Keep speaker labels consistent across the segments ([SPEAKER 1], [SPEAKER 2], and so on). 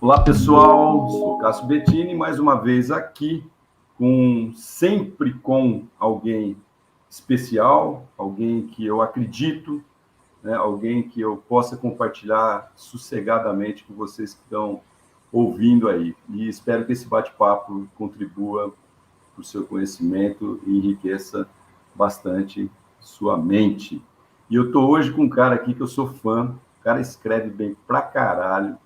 [SPEAKER 1] Olá, pessoal. Sou Cássio Bettini, mais uma vez aqui, sempre com alguém especial, alguém que eu acredito, né? Alguém que eu possa compartilhar sossegadamente com vocês que estão ouvindo aí. E espero que esse bate-papo contribua para o seu conhecimento e enriqueça bastante sua mente. E eu estou hoje com um cara aqui que eu sou fã, o cara escreve bem pra caralho,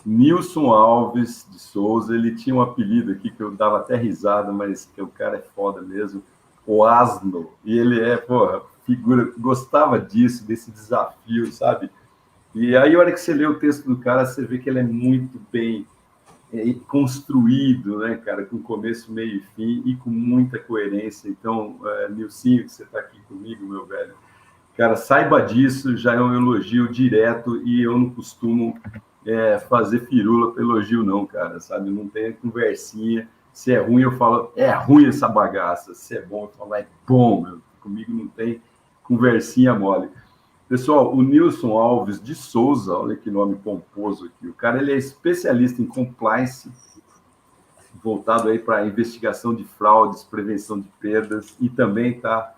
[SPEAKER 1] Nilson Alves de Souza. Ele tinha um apelido aqui que eu dava até risada, mas que o cara é foda mesmo, o Asno. E ele é, porra, figura, gostava disso, desse desafio, sabe? E aí, a hora que você lê o texto do cara, você vê que ele é muito bem construído, né, cara, com começo, meio e fim e com muita coerência. Então, Nilcinho, que você está aqui comigo, meu velho, cara, saiba disso, já é um elogio direto e eu não costumo fazer firula para elogio, não, cara, sabe? Não tem conversinha. Se é ruim, eu falo, é ruim essa bagaça. Se é bom, eu falo, é bom, meu. Comigo não tem conversinha mole. Pessoal, o Nilson Alves de Souza, olha que nome pomposo aqui. O cara, ele é especialista em compliance, voltado aí para investigação de fraudes, prevenção de perdas, e também está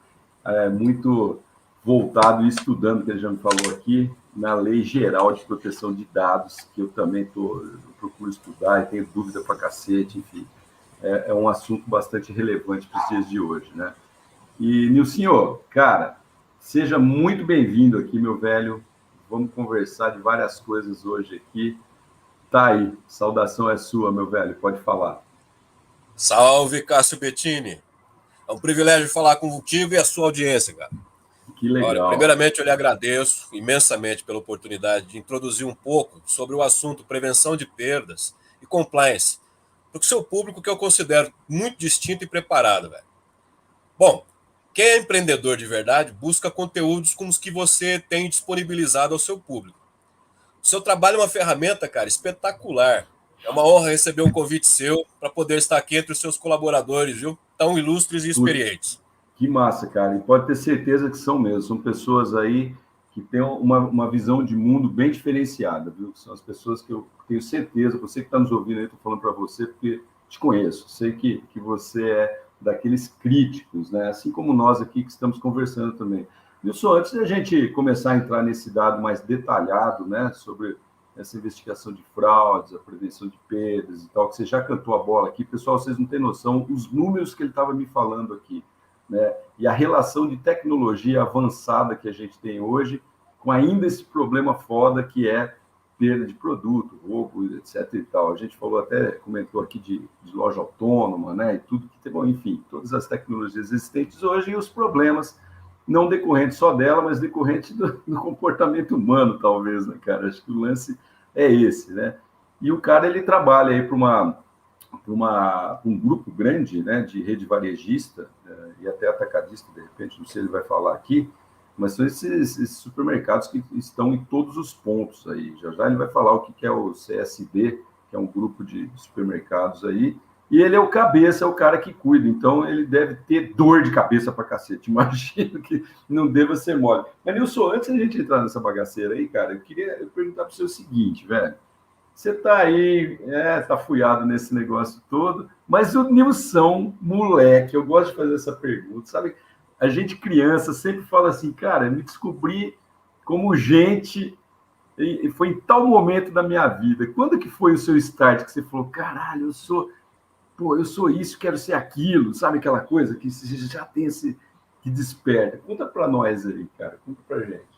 [SPEAKER 1] muito voltado e estudando, que ele já me falou aqui, na Lei Geral de Proteção de Dados, que eu também procuro estudar e tenho dúvida pra cacete, enfim. É um assunto bastante relevante para os dias de hoje, né? E, Nilcinho, cara, seja muito bem-vindo aqui, meu velho. Vamos conversar de várias coisas hoje aqui. Tá aí, saudação é sua, meu velho, pode falar.
[SPEAKER 2] Salve, Cássio Bettini. É um privilégio falar contigo e a sua audiência, cara.
[SPEAKER 1] Que legal.
[SPEAKER 2] Olha, primeiramente, eu lhe agradeço imensamente pela oportunidade de introduzir um pouco sobre o assunto prevenção de perdas e compliance, para o seu público, que eu considero muito distinto e preparado, velho. Bom, quem é empreendedor de verdade busca conteúdos como os que você tem disponibilizado ao seu público. O seu trabalho é uma ferramenta, cara, espetacular. É uma honra receber um convite seu para poder estar aqui entre os seus colaboradores, viu? Tão ilustres e experientes.
[SPEAKER 1] Que massa, cara. E pode ter certeza que são mesmo. São pessoas aí que têm uma visão de mundo bem diferenciada, viu? São as pessoas que eu tenho certeza, você que está nos ouvindo aí, estou falando para você porque te conheço. Sei que você é daqueles críticos, né? Assim como nós aqui que estamos conversando também. Wilson, antes da gente começar a entrar nesse dado mais detalhado, né, sobre essa investigação de fraudes, a prevenção de perdas e tal, que você já cantou a bola aqui, pessoal, vocês não têm noção os números que ele estava me falando aqui, né? E a relação de tecnologia avançada que a gente tem hoje com ainda esse problema foda que é perda de produto, roubo, etc. e tal. A gente falou até, comentou aqui de loja autônoma, né? E tudo que tem, bom, enfim, todas as tecnologias existentes hoje e os problemas não decorrente só dela, mas decorrente do comportamento humano, talvez, né, cara? Acho que o lance é esse, né? E o cara, ele trabalha aí para um grupo grande, né, de rede varejista e até atacadista, de repente, não sei se ele vai falar aqui, mas são esses supermercados que estão em todos os pontos aí. Já já ele vai falar o que é o CSD, que é um grupo de supermercados aí, e ele é o cabeça, é o cara que cuida, então ele deve ter dor de cabeça pra cacete. Imagino que não deva ser mole. Mas, Nilson, antes da gente entrar nessa bagaceira aí, cara, eu queria perguntar para você o seguinte, velho. Você tá aí, tá fuiado nesse negócio todo, mas o Nilson, moleque, eu gosto de fazer essa pergunta, sabe? A gente criança sempre fala assim, cara, me descobri como gente e foi em tal momento da minha vida. Quando que foi o seu start que você falou, caralho, eu sou isso, quero ser aquilo, sabe aquela coisa que você já tem esse que desperta? Conta para nós aí, cara, conta pra gente.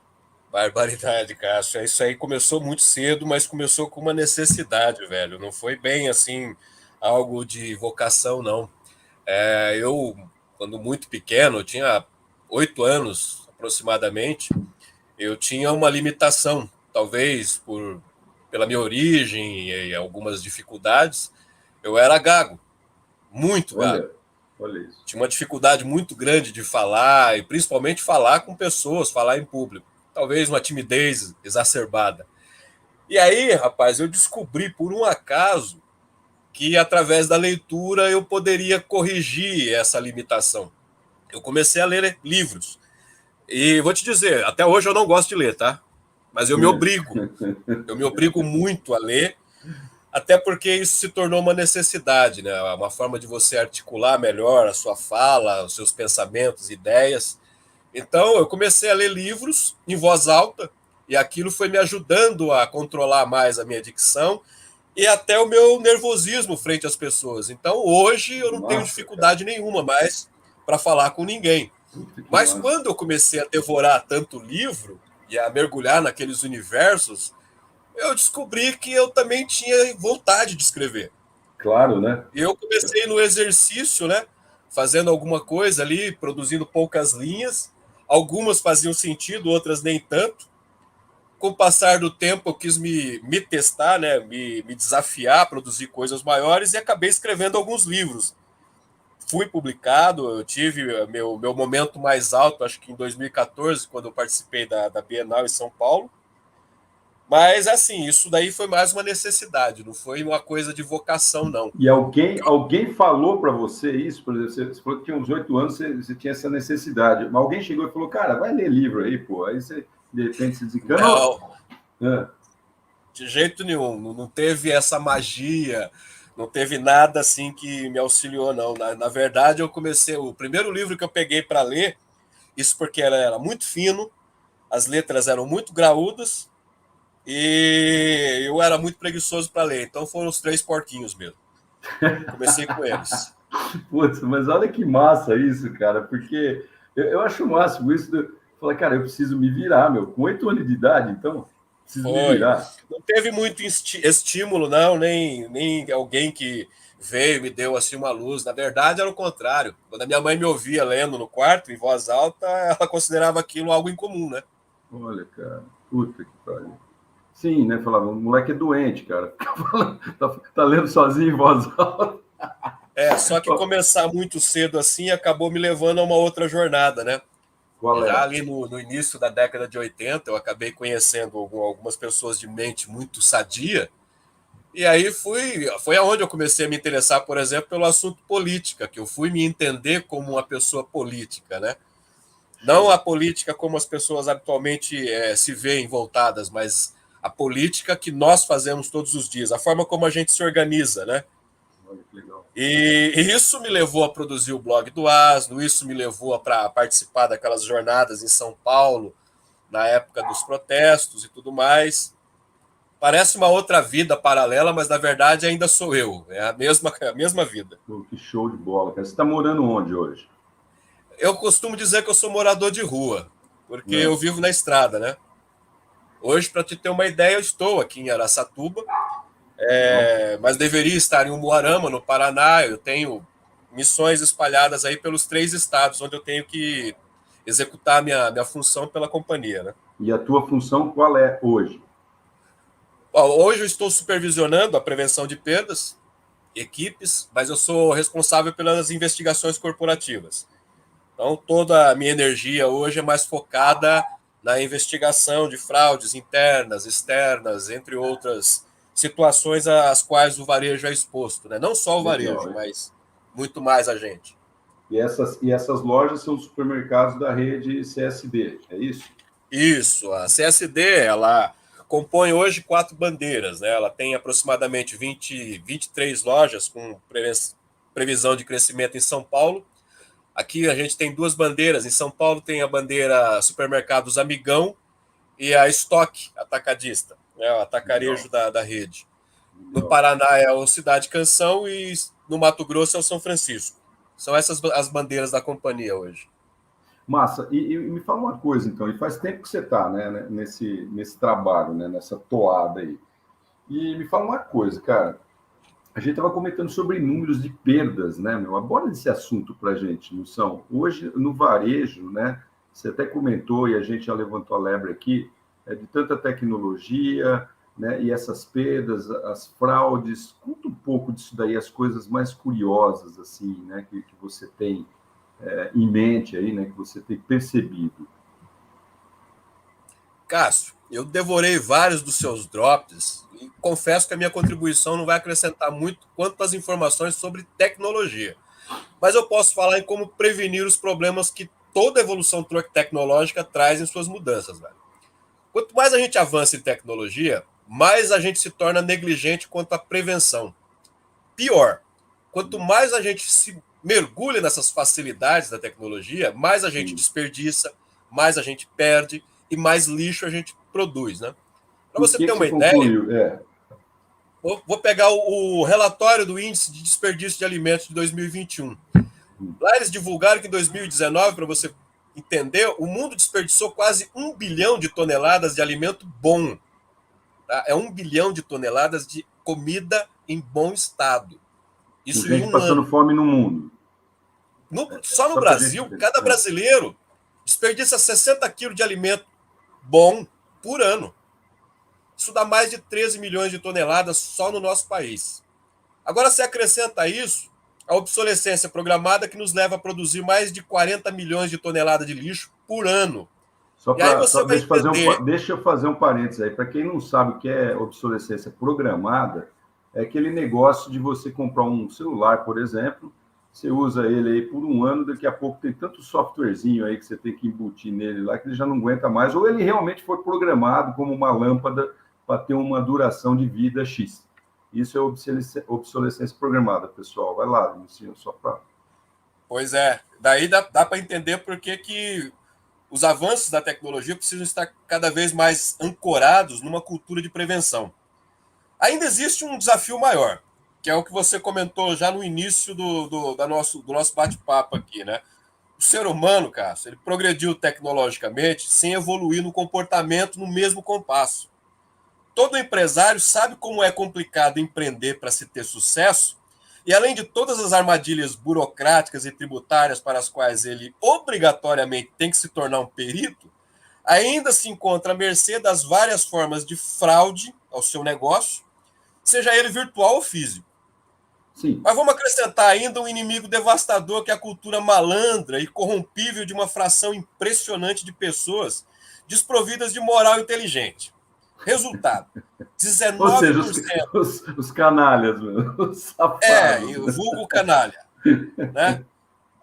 [SPEAKER 2] Barbaridade, Cássio. Isso aí começou muito cedo, mas começou com uma necessidade, velho. Não foi bem assim, algo de vocação, não. Eu, quando muito pequeno, eu tinha 8 anos aproximadamente, eu tinha uma limitação, talvez pela minha origem e algumas dificuldades, eu era gago, muito gago.
[SPEAKER 1] Olha isso.
[SPEAKER 2] Tinha uma dificuldade muito grande de falar, e principalmente falar com pessoas, falar em público. Talvez uma timidez exacerbada. E aí, rapaz, eu descobri por um acaso que através da leitura eu poderia corrigir essa limitação. Eu comecei a ler livros. E vou te dizer, até hoje eu não gosto de ler, tá? Mas eu me obrigo muito a ler. Até porque isso se tornou uma necessidade, né? Uma forma de você articular melhor a sua fala, os seus pensamentos, ideias. Então, eu comecei a ler livros em voz alta, e aquilo foi me ajudando a controlar mais a minha dicção e até o meu nervosismo frente às pessoas. Então, hoje, eu não tenho
[SPEAKER 1] Massa, cara.
[SPEAKER 2] dificuldade nenhuma mais para falar com ninguém.
[SPEAKER 1] Puta, que
[SPEAKER 2] Mas
[SPEAKER 1] massa.
[SPEAKER 2] quando eu comecei a devorar tanto livro e a mergulhar naqueles universos, eu descobri que eu também tinha vontade de escrever.
[SPEAKER 1] Claro, né?
[SPEAKER 2] E eu comecei no exercício, né? Fazendo alguma coisa ali, produzindo poucas linhas. Algumas faziam sentido, outras nem tanto. Com o passar do tempo, eu quis me testar, né? Me desafiar a produzir coisas maiores e acabei escrevendo alguns livros. Fui publicado, eu tive meu momento mais alto, acho que em 2014, quando eu participei da Bienal em São Paulo. Mas, assim, isso daí foi mais uma necessidade, não foi uma coisa de vocação, não.
[SPEAKER 1] E alguém falou para você isso? Por exemplo, você falou que tinha uns 8 anos, você tinha essa necessidade. Mas alguém chegou e falou, cara, vai ler livro aí, pô. Aí você, de repente, se desencana.
[SPEAKER 2] Não,
[SPEAKER 1] É.
[SPEAKER 2] de jeito nenhum. Não teve essa magia, não teve nada assim que me auxiliou, não. Na verdade, eu comecei. O primeiro livro que eu peguei para ler, isso porque era muito fino, as letras eram muito graúdas e eu era muito preguiçoso para ler. Então foram os Três Porquinhos mesmo. Comecei com eles.
[SPEAKER 1] Putz, mas olha que massa isso, cara, porque eu acho o máximo isso. Falar, cara, eu preciso me virar, meu. Com 8 anos de idade, então, preciso me
[SPEAKER 2] Foi.
[SPEAKER 1] virar.
[SPEAKER 2] Não teve muito estímulo, não, nem alguém que veio e me deu assim uma luz. Na verdade, era o contrário. Quando a minha mãe me ouvia lendo no quarto, em voz alta, ela considerava aquilo algo incomum, né?
[SPEAKER 1] Olha, cara, puta que pariu. Sim, né? Falava, o moleque é doente, cara. Tá lendo sozinho em voz alta.
[SPEAKER 2] Só que começar muito cedo assim acabou me levando a uma outra jornada, né?
[SPEAKER 1] Qual
[SPEAKER 2] Já
[SPEAKER 1] é?
[SPEAKER 2] ali no início da década de 80, eu acabei conhecendo algumas pessoas de mente muito sadia. E aí foi aonde eu comecei a me interessar, por exemplo, pelo assunto política, que eu fui me entender como uma pessoa política, né? Não
[SPEAKER 1] Show.
[SPEAKER 2] a política como as pessoas habitualmente se veem voltadas, mas a política que nós fazemos todos os dias, a forma como a gente se organiza, né?
[SPEAKER 1] Olha que legal.
[SPEAKER 2] E isso me levou a produzir o blog do Asno, isso me levou para participar daquelas jornadas em São Paulo, na época dos protestos e tudo mais. Parece uma outra vida paralela, mas na verdade ainda sou eu. É a mesma vida.
[SPEAKER 1] Pô, que show de bola, cara. Você está morando onde hoje?
[SPEAKER 2] Eu costumo dizer que eu sou morador de rua, porque
[SPEAKER 1] É.
[SPEAKER 2] eu vivo na estrada, né? Hoje, para te ter uma ideia, eu estou aqui em Araçatuba,
[SPEAKER 1] Legal.
[SPEAKER 2] mas deveria estar em Umuarama, no Paraná. Eu tenho missões espalhadas aí pelos 3 estados, onde eu tenho que executar minha função pela companhia, né?
[SPEAKER 1] E a tua função qual é hoje?
[SPEAKER 2] Hoje eu estou supervisionando a prevenção de perdas, equipes, mas eu sou responsável pelas investigações corporativas. Então, toda a minha energia hoje é mais focada na investigação de fraudes internas, externas, entre outras situações às quais o varejo é exposto, né? Não só o
[SPEAKER 1] Legal,
[SPEAKER 2] varejo,
[SPEAKER 1] hein?
[SPEAKER 2] mas muito mais a gente.
[SPEAKER 1] E essas lojas são supermercados da rede CSD, é isso?
[SPEAKER 2] Isso, a CSD, ela compõe hoje 4 bandeiras, né? Ela tem aproximadamente 23 lojas com previsão de crescimento em São Paulo. Aqui a gente tem 2 bandeiras. Em São Paulo tem a bandeira Supermercados Amigão e a Estoque Atacadista, né, o
[SPEAKER 1] Legal,
[SPEAKER 2] atacarejo da rede. No
[SPEAKER 1] legal.
[SPEAKER 2] Paraná é o Cidade Canção e no Mato Grosso é o São Francisco. São essas as bandeiras da companhia hoje.
[SPEAKER 1] Massa. E me fala uma coisa, então. E faz tempo que você está, né, nesse trabalho, né, nessa toada aí. E me fala uma coisa, cara. A gente estava comentando sobre números de perdas, né, meu? Aborda esse assunto para a gente, não são? Hoje, no varejo, né? Você até comentou e a gente já levantou a lebre aqui, de tanta tecnologia, né? E essas perdas, as fraudes. Conta um pouco disso daí, as coisas mais curiosas, assim, né? Que você tem em mente aí, né? Que você tem percebido.
[SPEAKER 2] Cássio, eu devorei vários dos seus drops e confesso que a minha contribuição não vai acrescentar muito quanto às informações sobre tecnologia. Mas eu posso falar em como prevenir os problemas que toda evolução tecnológica traz em suas mudanças, velho. Quanto mais a gente avança em tecnologia, mais a gente se torna negligente quanto à prevenção. Pior, quanto mais a gente se mergulha nessas facilidades da tecnologia, mais a gente desperdiça, mais a gente perde e mais lixo a gente produz, né? Para você ter uma ideia, vou pegar o relatório do Índice de Desperdício de Alimentos de 2021. Lá eles divulgaram que em 2019, para você entender, o mundo desperdiçou quase 1 bilhão de toneladas de alimento bom. Tá? É 1 bilhão de toneladas de comida em bom estado.
[SPEAKER 1] Isso em um passando ano. Fome no mundo.
[SPEAKER 2] Só no Brasil, cada brasileiro desperdiça 60 quilos de alimento bom por ano. Isso dá mais de 13 milhões de toneladas só no nosso país. Agora, se acrescenta a isso a obsolescência programada, que nos leva a produzir mais de 40 milhões de toneladas de lixo por ano.
[SPEAKER 1] Deixa eu fazer um parênteses aí. Para quem não sabe o que é obsolescência programada, é aquele negócio de você comprar um celular, por exemplo, você usa ele aí por um ano, daqui a pouco tem tanto softwarezinho aí que você tem que embutir nele lá, que ele já não aguenta mais, ou ele realmente foi programado como uma lâmpada para ter uma duração de vida X. Isso é obsolescência programada, pessoal. Vai lá, Luciano, só para...
[SPEAKER 2] Pois é. Daí dá para entender por que os avanços da tecnologia precisam estar cada vez mais ancorados numa cultura de prevenção. Ainda existe um desafio maior, que é o que você comentou já no início do nosso bate-papo aqui, né? O ser humano, Cássio, ele progrediu tecnologicamente sem evoluir no comportamento no mesmo compasso. Todo empresário sabe como é complicado empreender para se ter sucesso, e além de todas as armadilhas burocráticas e tributárias para as quais ele obrigatoriamente tem que se tornar um perito, ainda se encontra à mercê das várias formas de fraude ao seu negócio, seja ele virtual ou físico.
[SPEAKER 1] Sim.
[SPEAKER 2] Mas vamos acrescentar ainda um inimigo devastador, que é a cultura malandra e corrompível de uma fração impressionante de pessoas desprovidas de moral inteligente. Resultado, 19%.
[SPEAKER 1] Ou seja, os canalhas, os safados.
[SPEAKER 2] O vulgo canalha. Né?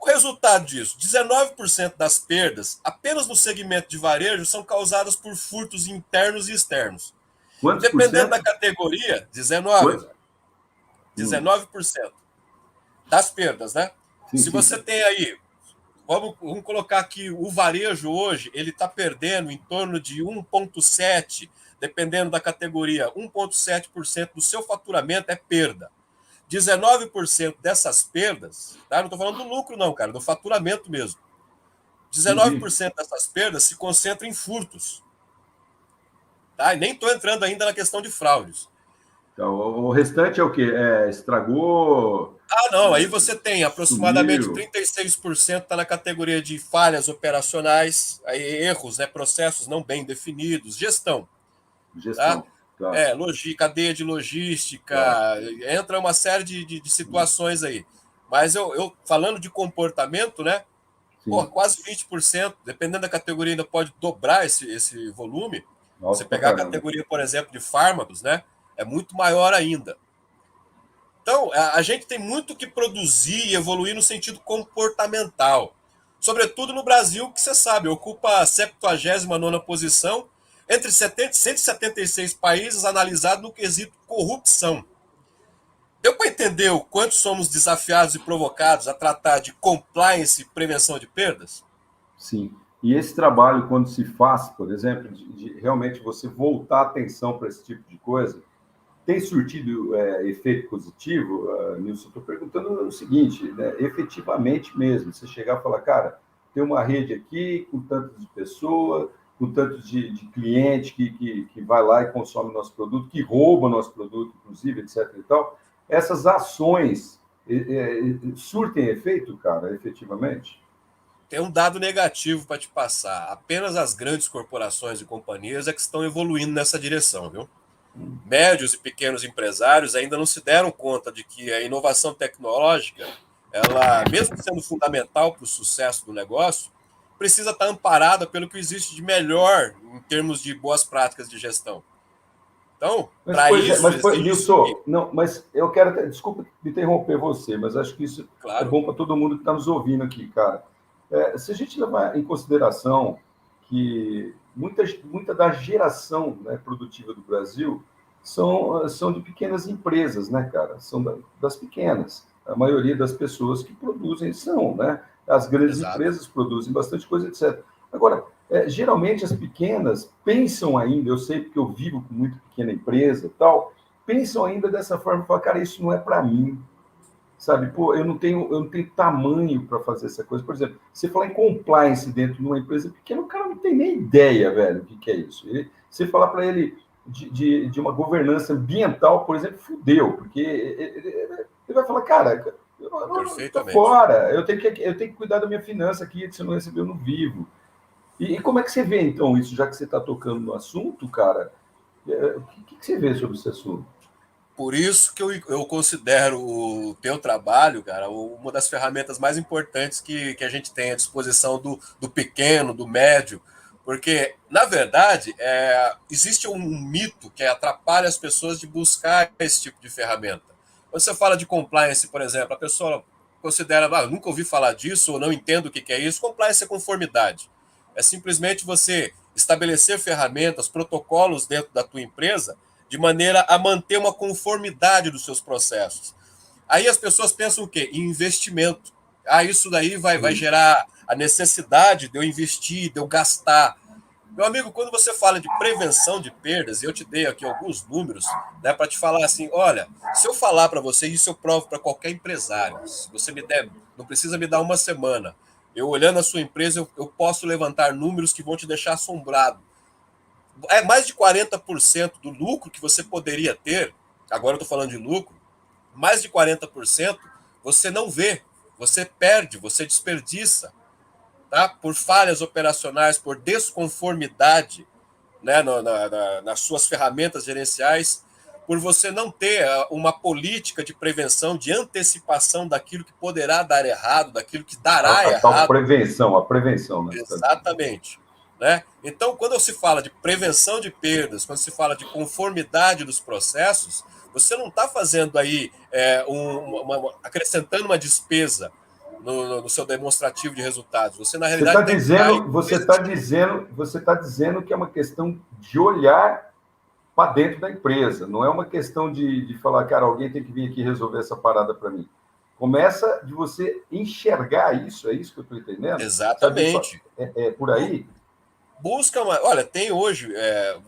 [SPEAKER 2] O resultado disso, 19% das perdas, apenas no segmento de varejo, são causadas por furtos internos e externos.
[SPEAKER 1] Quantos
[SPEAKER 2] Dependendo da categoria, 19%. 19% das perdas, né? Se você tem aí, vamos colocar aqui, o varejo hoje, ele está perdendo em torno de 1,7%, dependendo da categoria, 1,7% do seu faturamento é perda. 19% dessas perdas, tá? Não estou falando do lucro não, cara, do faturamento mesmo. 19% dessas perdas se concentram em furtos. Tá? E nem estou entrando ainda na questão de fraudes.
[SPEAKER 1] Então, o restante é o quê? Estragou?
[SPEAKER 2] Não, aí você tem aproximadamente 36% está na categoria de falhas operacionais, aí erros, né, processos não bem definidos, gestão.
[SPEAKER 1] Tá?
[SPEAKER 2] Cadeia de logística, entra uma série de situações aí. Mas eu falando de comportamento, né? Quase 20%, dependendo da categoria, ainda pode dobrar esse volume.
[SPEAKER 1] Nossa,
[SPEAKER 2] você pegar a categoria, por exemplo, de fármacos, né? É muito maior ainda. Então, a gente tem muito que produzir e evoluir no sentido comportamental. Sobretudo no Brasil, que você sabe, ocupa a 79ª posição entre 176 países analisados no quesito corrupção. Deu para entender o quanto somos desafiados e provocados a tratar de compliance e prevenção de perdas?
[SPEAKER 1] Sim. E esse trabalho, quando se faz, por exemplo, de realmente você voltar a atenção para esse tipo de coisa, tem surtido efeito positivo, Nilson? Estou perguntando o seguinte, né? Efetivamente mesmo, você chegar e falar, cara, tem uma rede aqui com tanto de pessoa, com tanto de cliente que vai lá e consome nosso produto, que rouba nosso produto, inclusive, etc. e tal. Essas ações surtem efeito, cara, efetivamente?
[SPEAKER 2] Tem um dado negativo para te passar. Apenas as grandes corporações e companhias é que estão evoluindo nessa direção, viu? Médios e pequenos empresários ainda não se deram conta de que a inovação tecnológica, ela, mesmo sendo fundamental para o sucesso do negócio, precisa estar amparada pelo que existe de melhor em termos de boas práticas de gestão. Então, para isso...
[SPEAKER 1] Nilson, mas eu quero... Desculpa interromper você, mas acho que isso é bom para todo mundo que está nos ouvindo aqui, cara. Se a gente levar em consideração que muita da geração, né, produtiva do Brasil são de pequenas empresas, né, cara? São das pequenas. A maioria das pessoas que produzem são, né? As grandes
[SPEAKER 2] Exato.
[SPEAKER 1] empresas produzem bastante coisa, etc. Agora, geralmente as pequenas pensam ainda, eu sei porque eu vivo com muito pequena empresa e tal, pensam ainda dessa forma, falam, cara, isso não é para mim, sabe? Pô, eu não tenho tamanho para fazer essa coisa. Por exemplo, você falar em compliance dentro de uma empresa pequena, o cara não tem nem ideia, velho, o que é isso. Você falar para ele de uma governança ambiental, por exemplo, fudeu, porque ele vai falar, cara, eu tô
[SPEAKER 2] Perfeitamente.
[SPEAKER 1] fora, eu tenho que cuidar da minha finança aqui, se eu não receber, eu não vivo. E como é que você vê, então, isso, já que você está tocando no assunto, cara? O que você vê sobre esse assunto?
[SPEAKER 2] Por isso que eu considero o teu trabalho, cara, uma das ferramentas mais importantes que a gente tem à disposição do pequeno, do médio, porque, na verdade, existe um mito que atrapalha as pessoas de buscar esse tipo de ferramenta. Quando você fala de compliance, por exemplo, a pessoa considera, nunca ouvi falar disso, ou não entendo o que é isso. Compliance é conformidade. É simplesmente você estabelecer ferramentas, protocolos dentro da tua empresa de maneira a manter uma conformidade dos seus processos. Aí as pessoas pensam o quê? Em investimento. Isso daí vai
[SPEAKER 1] Sim.
[SPEAKER 2] gerar a necessidade de eu investir, de eu gastar. Meu amigo, quando você fala de prevenção de perdas, eu te dei aqui alguns números, né, para te falar assim, olha, se eu falar para você, isso eu provo para qualquer empresário, se você me der, não precisa me dar uma semana, eu olhando a sua empresa, eu posso levantar números que vão te deixar assombrado. É mais de 40% do lucro que você poderia ter, agora eu estou falando de lucro, mais de 40% você não vê, você perde, você desperdiça, tá? Por falhas operacionais, por desconformidade, né, nas suas ferramentas gerenciais, por você não ter uma política de prevenção, de antecipação daquilo que poderá dar errado, daquilo que dará
[SPEAKER 1] A tal
[SPEAKER 2] errado.
[SPEAKER 1] prevenção, né?
[SPEAKER 2] Exatamente. Né? Então, quando se fala de prevenção de perdas, quando se fala de conformidade dos processos, você não está fazendo aí acrescentando uma despesa no seu demonstrativo de resultados. Você, na
[SPEAKER 1] Você está
[SPEAKER 2] realidade, está
[SPEAKER 1] dizendo, você está dizendo, você está dizendo que é uma questão de olhar para dentro da empresa. Não é uma questão de falar, cara, alguém tem que vir aqui resolver essa parada para mim. Começa de você enxergar isso, é isso que eu estou entendendo? Sabe,
[SPEAKER 2] exatamente.
[SPEAKER 1] é por aí?
[SPEAKER 2] Busca uma. Olha, tem hoje,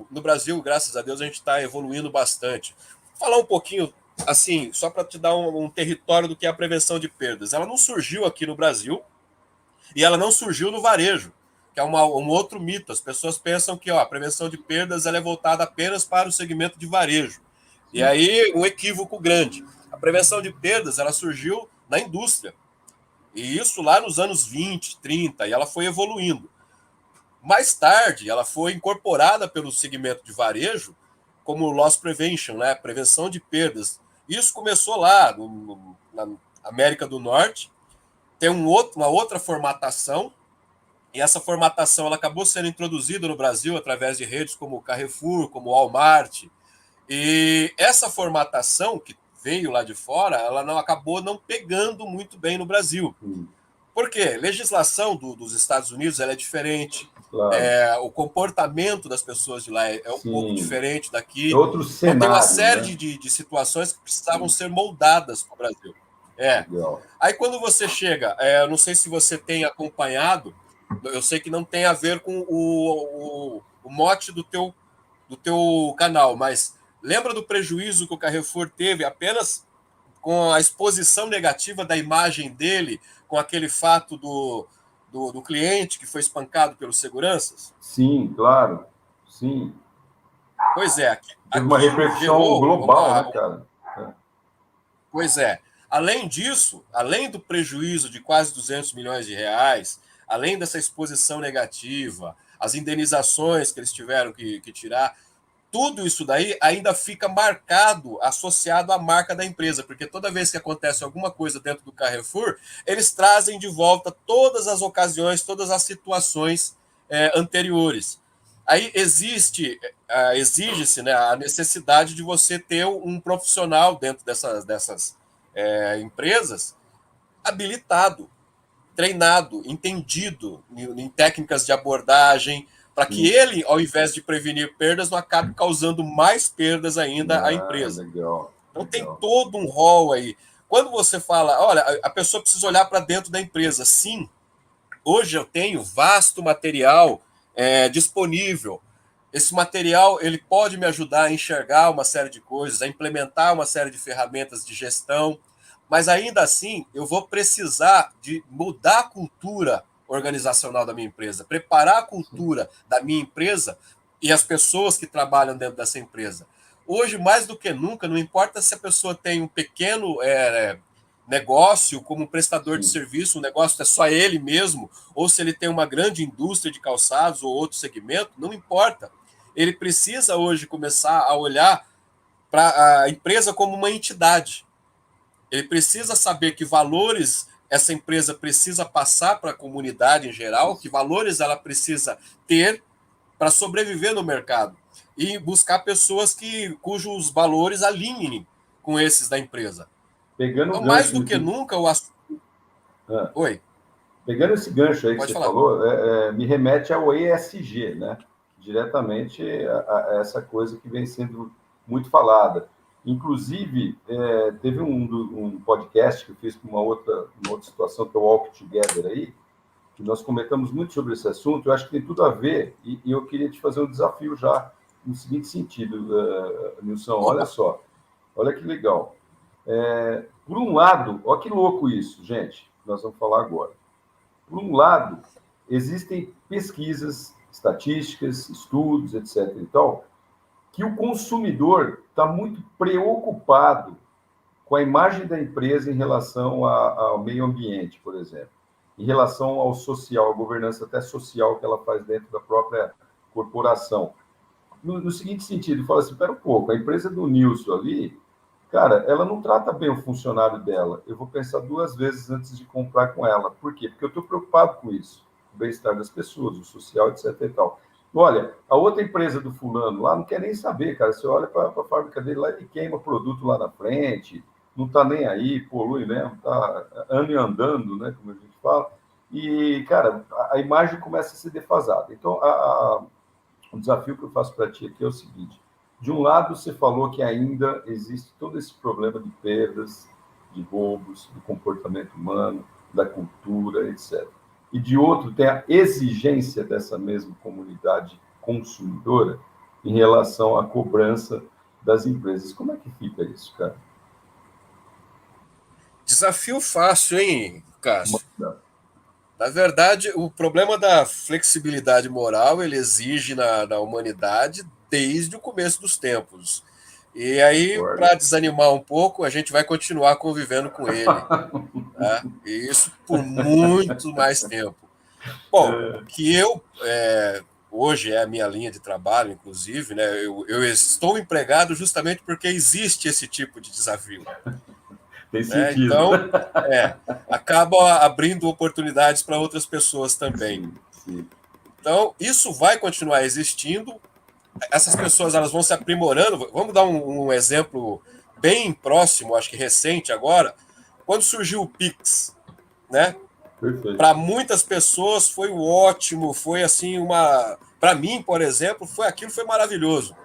[SPEAKER 2] no Brasil, graças a Deus, a gente está evoluindo bastante. Vou falar um pouquinho, assim, só para te dar um território do que é a prevenção de perdas. Ela não surgiu aqui no Brasil e ela não surgiu no varejo, que é um outro mito. As pessoas pensam que a prevenção de perdas ela é voltada apenas para o segmento de varejo. E
[SPEAKER 1] Sim.
[SPEAKER 2] aí, um equívoco grande. A prevenção de perdas ela surgiu na indústria. E isso lá nos anos 20, 30, e ela foi evoluindo. Mais tarde, ela foi incorporada pelo segmento de varejo como loss prevention, né? Prevenção de perdas. Isso começou lá na América do Norte, tem uma outra formatação, e essa formatação ela acabou sendo introduzida no Brasil através de redes como Carrefour, como Walmart. E essa formatação que veio lá de fora, ela não acabou não pegando muito bem no Brasil.
[SPEAKER 1] Sim.
[SPEAKER 2] Por quê? Legislação dos Estados Unidos ela é diferente,
[SPEAKER 1] Claro.
[SPEAKER 2] o comportamento das pessoas de lá é um pouco
[SPEAKER 1] Sim.
[SPEAKER 2] diferente
[SPEAKER 1] É
[SPEAKER 2] daqui.
[SPEAKER 1] outro
[SPEAKER 2] Então tem uma
[SPEAKER 1] cenário,
[SPEAKER 2] série
[SPEAKER 1] né?
[SPEAKER 2] de situações que precisavam
[SPEAKER 1] Sim.
[SPEAKER 2] ser moldadas para o Brasil. É.
[SPEAKER 1] Legal.
[SPEAKER 2] Aí quando você chega, eu não sei se você tem acompanhado, eu sei que não tem a ver com o mote do teu canal, mas lembra do prejuízo que o Carrefour teve apenas com a exposição negativa da imagem dele, com aquele fato do cliente que foi espancado pelos seguranças?
[SPEAKER 1] Sim, claro. Sim.
[SPEAKER 2] Pois é,
[SPEAKER 1] Teve uma
[SPEAKER 2] aquilo
[SPEAKER 1] repercussão
[SPEAKER 2] gerou
[SPEAKER 1] global, né, cara?
[SPEAKER 2] Pois é. Além disso, além do prejuízo de quase 200 milhões de reais, além dessa exposição negativa, as indenizações que eles tiveram que tirar, tudo isso daí ainda fica marcado, associado à marca da empresa, porque toda vez que acontece alguma coisa dentro do Carrefour, eles trazem de volta todas as ocasiões, todas as situações anteriores. Aí exige-se, né, a necessidade de você ter um profissional dentro dessas empresas habilitado, treinado, entendido em técnicas de abordagem, para que ele, ao invés de prevenir perdas, não acabe causando mais perdas ainda à empresa.
[SPEAKER 1] Legal.
[SPEAKER 2] Então tem todo um rol aí. Quando você fala, olha, a pessoa precisa olhar para dentro da empresa. Sim, hoje eu tenho vasto material disponível. Esse material ele pode me ajudar a enxergar uma série de coisas, a implementar uma série de ferramentas de gestão, mas ainda assim eu vou precisar de mudar a cultura organizacional da minha empresa, preparar a cultura da minha empresa e as pessoas que trabalham dentro dessa empresa. Hoje, mais do que nunca, não importa se a pessoa tem um pequeno negócio como um prestador de serviço, um negócio é só ele mesmo, ou se ele tem uma grande indústria de calçados ou outro segmento, não importa. Ele precisa hoje começar a olhar para a empresa como uma entidade. Ele precisa saber que valores essa empresa precisa passar para a comunidade em geral, que valores ela precisa ter para sobreviver no mercado e buscar pessoas cujos valores alinhem com esses da empresa.
[SPEAKER 1] Pegando
[SPEAKER 2] então, mais do que nunca, o assunto... Oi.
[SPEAKER 1] Pegando esse gancho aí que
[SPEAKER 2] Pode
[SPEAKER 1] você
[SPEAKER 2] falar.
[SPEAKER 1] falou, me remete ao ESG, né? Diretamente a essa coisa que vem sendo muito falada. Inclusive, teve um podcast que eu fiz com uma outra situação, que é o Walk Together aí, que nós comentamos muito sobre esse assunto. Eu acho que tem tudo a ver, e eu queria te fazer um desafio já, no seguinte sentido, Nilson, olha só, olha que legal. Por um lado, olha que louco isso, gente, nós vamos falar agora. Por um lado, existem pesquisas, estatísticas, estudos, etc. e tal, que o consumidor está muito preocupado com a imagem da empresa em relação ao meio ambiente, por exemplo, em relação ao social, à governança até social que ela faz dentro da própria corporação. No seguinte sentido, fala assim, espera um pouco, a empresa do Nilson ali, cara, ela não trata bem o funcionário dela. Eu vou pensar 2 vezes antes de comprar com ela. Por quê? Porque eu estou preocupado com isso. O bem-estar das pessoas, o social, etc. e tal. Olha, a outra empresa do fulano lá não quer nem saber, cara. Você olha para a fábrica dele lá, ele queima produto lá na frente, não está nem aí, polui mesmo, está ano e andando, né, como a gente fala. E, cara, a imagem começa a ser defasada. Então, o desafio que eu faço para ti aqui é o seguinte. De um lado, você falou que ainda existe todo esse problema de perdas, de roubos, do comportamento humano, da cultura, etc. E de outro, tem a exigência dessa mesma comunidade consumidora em relação à cobrança das empresas. Como é que fica isso, cara?
[SPEAKER 2] Desafio fácil, hein, Cássio? Na verdade, o problema da flexibilidade moral ele exige na humanidade desde o começo dos tempos. E aí, para desanimar um pouco, a gente vai continuar convivendo com ele. Tá? E isso por muito mais tempo. Bom, o que hoje é a minha linha de trabalho, inclusive, né? Eu estou empregado justamente porque existe esse tipo de desafio.
[SPEAKER 1] Tem sentido.
[SPEAKER 2] Então, acaba abrindo oportunidades para outras pessoas também.
[SPEAKER 1] Sim.
[SPEAKER 2] Então, isso vai continuar existindo. Essas pessoas elas vão se aprimorando. Vamos dar um exemplo bem próximo, acho que recente agora. Quando surgiu o Pix, né? Para muitas pessoas foi ótimo, foi assim para mim, por exemplo, foi maravilhoso.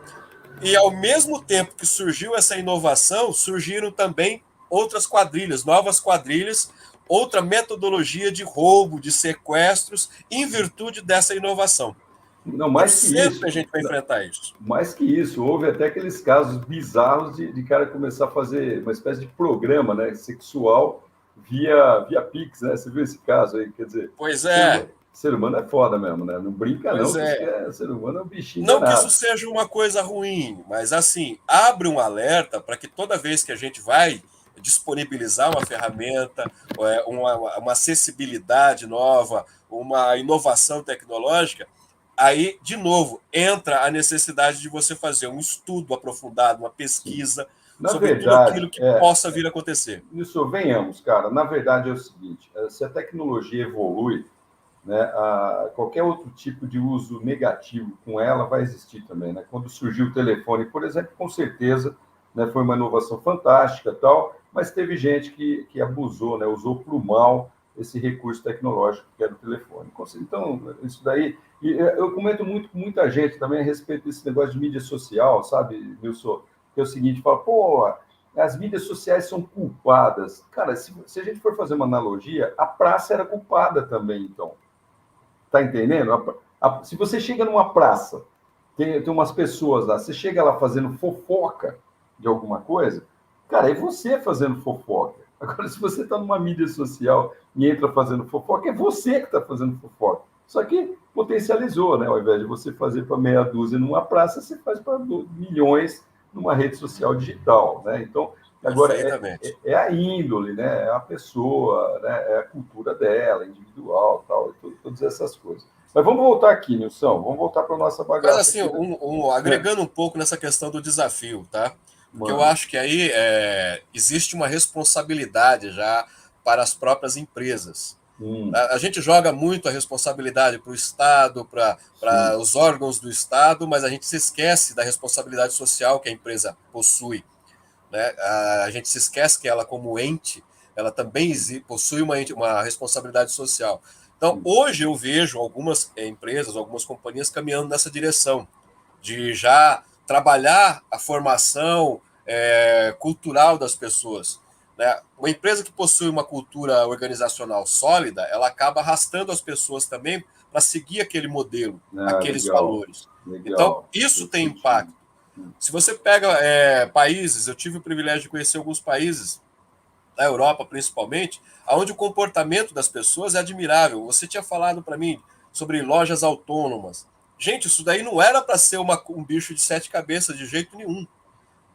[SPEAKER 2] E ao mesmo tempo que surgiu essa inovação, surgiram também outras quadrilhas, novas quadrilhas, outra metodologia de roubo, de sequestros, em virtude dessa inovação.
[SPEAKER 1] Não, mais
[SPEAKER 2] então,
[SPEAKER 1] que
[SPEAKER 2] sempre
[SPEAKER 1] isso.
[SPEAKER 2] A gente vai enfrentar isso.
[SPEAKER 1] Mais que isso, houve até aqueles casos bizarros de cara começar a fazer uma espécie de programa, né, sexual via Pix, né? Você viu esse caso aí? Quer dizer,
[SPEAKER 2] pois é.
[SPEAKER 1] Ser humano é foda mesmo, né? Não brinca,
[SPEAKER 2] pois
[SPEAKER 1] não. Ser humano é um bichinho.
[SPEAKER 2] Não que isso seja uma coisa ruim, mas assim, abre um alerta para que toda vez que a gente vai disponibilizar uma ferramenta, uma acessibilidade nova, uma inovação tecnológica, aí, de novo, entra a necessidade de você fazer um estudo aprofundado, uma pesquisa sobre tudo aquilo que possa vir a acontecer.
[SPEAKER 1] Isso, venhamos, cara. Na verdade é o seguinte, se a tecnologia evolui, né, qualquer outro tipo de uso negativo com ela vai existir também, né? Quando surgiu o telefone, por exemplo, com certeza, né, foi uma inovação fantástica, tal, mas teve gente que abusou, né, usou para o mal esse recurso tecnológico que era o telefone. Então, isso daí E eu comento muito com muita gente também a respeito desse negócio de mídia social, sabe, Nilson? Que é o seguinte, fala, pô, as mídias sociais são culpadas. Cara, se a gente for fazer uma analogia, a praça era culpada também, então. Tá entendendo? Se você chega numa praça, tem umas pessoas lá, você chega lá fazendo fofoca de alguma coisa, cara, é você fazendo fofoca. Agora, se você está numa mídia social e entra fazendo fofoca, é você que está fazendo fofoca. Só que potencializou, né? Ao invés de você fazer para meia dúzia numa praça, você faz para milhões numa rede social digital, né? Então, agora
[SPEAKER 2] Perfeitamente.
[SPEAKER 1] é a índole, né? É a pessoa, né? É a cultura dela, individual, tal, todas essas coisas. Mas vamos voltar aqui, Nilson. Vamos voltar para a nossa
[SPEAKER 2] Mas
[SPEAKER 1] bagaça
[SPEAKER 2] assim,
[SPEAKER 1] aqui.
[SPEAKER 2] agregando um pouco nessa questão do desafio, tá? Porque eu
[SPEAKER 1] Mano.
[SPEAKER 2] acho que aí existe uma responsabilidade já para as próprias empresas. A gente joga muito a responsabilidade para o Estado, para os órgãos do Estado, mas a gente se esquece da responsabilidade social que a empresa possui. Né? A gente se esquece que ela, como ente, ela também possui uma responsabilidade social. Então, hoje eu vejo algumas empresas, algumas companhias caminhando nessa direção, de já trabalhar a formação cultural das pessoas. Né? Uma empresa que possui uma cultura organizacional sólida, ela acaba arrastando as pessoas também para seguir aquele modelo, aqueles
[SPEAKER 1] Legal,
[SPEAKER 2] valores. Então,
[SPEAKER 1] legal.
[SPEAKER 2] isso
[SPEAKER 1] Faz
[SPEAKER 2] tem
[SPEAKER 1] sentido.
[SPEAKER 2] impacto. Se você pega países, eu tive o privilégio de conhecer alguns países, da Europa principalmente, onde o comportamento das pessoas é admirável. Você tinha falado para mim sobre lojas autônomas. Gente, isso daí não era para ser um bicho de sete cabeças de jeito nenhum.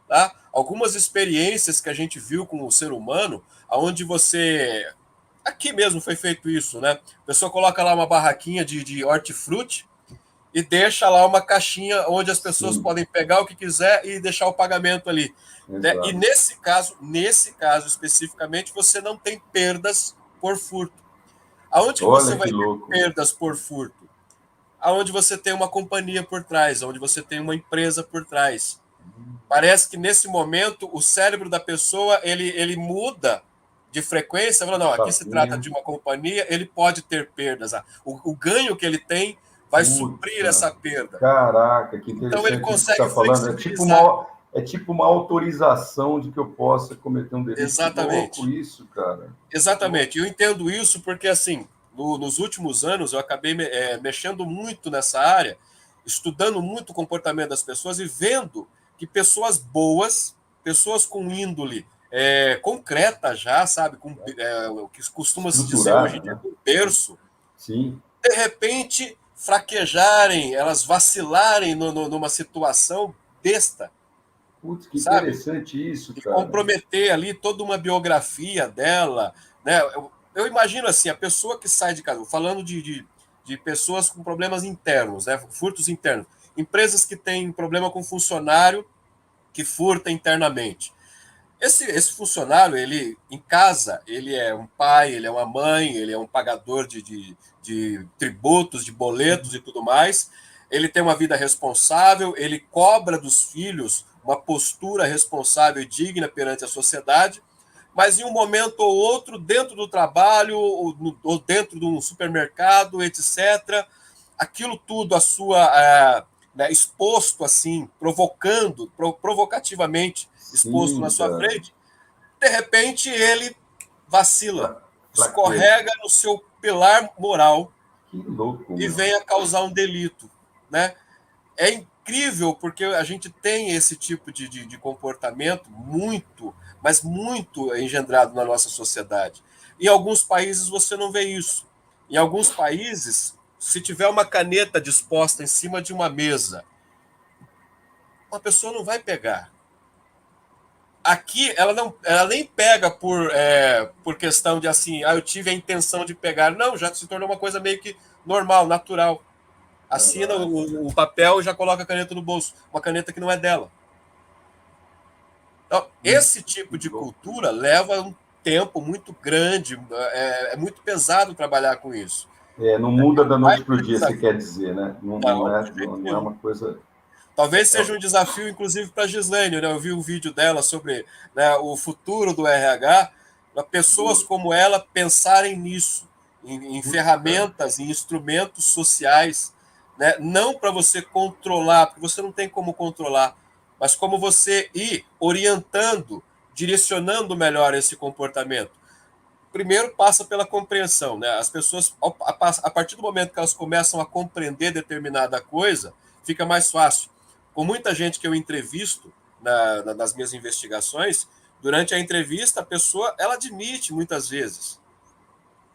[SPEAKER 2] Tá? Algumas experiências que a gente viu com o ser humano, onde você. Aqui mesmo foi feito isso, né? A pessoa coloca lá uma barraquinha de hortifruti e deixa lá uma caixinha onde as pessoas
[SPEAKER 1] Sim,
[SPEAKER 2] podem pegar o que quiser e deixar o pagamento ali. Né? E
[SPEAKER 1] exato.
[SPEAKER 2] nesse caso especificamente, você não tem perdas por furto. Aonde que você
[SPEAKER 1] Olha que
[SPEAKER 2] vai ter
[SPEAKER 1] louco.
[SPEAKER 2] perdas por furto? Aonde você tem uma companhia por trás, onde você tem uma empresa por trás. Parece que nesse momento o cérebro da pessoa ele muda de frequência. Fala, não, aqui se trata
[SPEAKER 1] Chavinha.
[SPEAKER 2] de uma companhia, ele pode ter perdas. O ganho que ele tem vai suprir
[SPEAKER 1] Puta,
[SPEAKER 2] essa perda.
[SPEAKER 1] caraca, que
[SPEAKER 2] Então ele
[SPEAKER 1] interessante isso que você
[SPEAKER 2] consegue
[SPEAKER 1] está falando.
[SPEAKER 2] flexibilizar.
[SPEAKER 1] É tipo uma autorização de que eu possa cometer um delito. Que louco
[SPEAKER 2] Exatamente.
[SPEAKER 1] isso, cara. Que louco.
[SPEAKER 2] Exatamente. Eu entendo isso porque, assim, nos últimos anos eu acabei mexendo muito nessa área, estudando muito o comportamento das pessoas e vendo que pessoas boas, pessoas com índole concreta já, sabe, o que costuma se dizer hoje em
[SPEAKER 1] Estruturada,
[SPEAKER 2] dia,
[SPEAKER 1] né?
[SPEAKER 2] com berço,
[SPEAKER 1] Sim.
[SPEAKER 2] de repente fraquejarem, elas vacilarem numa situação besta,
[SPEAKER 1] Putz, que
[SPEAKER 2] sabe?
[SPEAKER 1] interessante isso,
[SPEAKER 2] E
[SPEAKER 1] cara.
[SPEAKER 2] comprometer ali toda uma biografia dela, né? Eu imagino assim, a pessoa que sai de casa, falando de pessoas com problemas internos, né? Furtos internos, empresas que têm problema com funcionário que furta internamente. Esse funcionário, ele em casa, ele é um pai, ele é uma mãe, ele é um pagador de tributos, de boletos e tudo mais. Ele tem uma vida responsável, ele cobra dos filhos uma postura responsável e digna perante a sociedade, mas em um momento ou outro, dentro do trabalho, ou dentro de um supermercado, etc., aquilo tudo, né, exposto assim, provocativamente exposto na
[SPEAKER 1] Sim,
[SPEAKER 2] sua
[SPEAKER 1] cara.
[SPEAKER 2] frente, de repente ele vacila,
[SPEAKER 1] Fraqueza.
[SPEAKER 2] escorrega no seu pilar moral
[SPEAKER 1] Que louco,
[SPEAKER 2] e
[SPEAKER 1] meu.
[SPEAKER 2] vem a causar um delito, né? É incrível porque a gente tem esse tipo de comportamento muito, mas muito engendrado na nossa sociedade. Em alguns países você não vê isso. Em alguns países, se tiver uma caneta disposta em cima de uma mesa, uma pessoa não vai pegar. Aqui ela nem pega por questão de assim, eu tive a intenção de pegar. Não, já se tornou uma coisa meio que normal, natural. Assina
[SPEAKER 1] Caraca.
[SPEAKER 2] o papel e já coloca a caneta no bolso. Uma caneta que não é dela. Então, esse
[SPEAKER 1] Que
[SPEAKER 2] tipo de
[SPEAKER 1] louco.
[SPEAKER 2] cultura leva um tempo muito grande, é muito pesado trabalhar com isso.
[SPEAKER 1] Não muda da
[SPEAKER 2] Vai
[SPEAKER 1] noite para o
[SPEAKER 2] ter
[SPEAKER 1] dia, você
[SPEAKER 2] desafio.
[SPEAKER 1] quer dizer, né? Não, não,
[SPEAKER 2] Não,
[SPEAKER 1] é,
[SPEAKER 2] de jeito
[SPEAKER 1] não é
[SPEAKER 2] nenhum.
[SPEAKER 1] uma coisa.
[SPEAKER 2] Talvez
[SPEAKER 1] É,
[SPEAKER 2] seja um desafio, inclusive, para a Gislaine. Né? Eu vi um vídeo dela sobre, né, o futuro do RH, para pessoas como ela pensarem nisso, em
[SPEAKER 1] putz, cara.
[SPEAKER 2] ferramentas, em instrumentos sociais, né? Não para você controlar, porque você não tem como controlar, mas como você ir orientando, direcionando melhor esse comportamento. Primeiro passa pela compreensão, né? As pessoas, a partir do momento que elas começam a compreender determinada coisa, fica mais fácil. Com muita gente que eu entrevisto nas minhas investigações, durante a entrevista, a pessoa ela admite muitas vezes,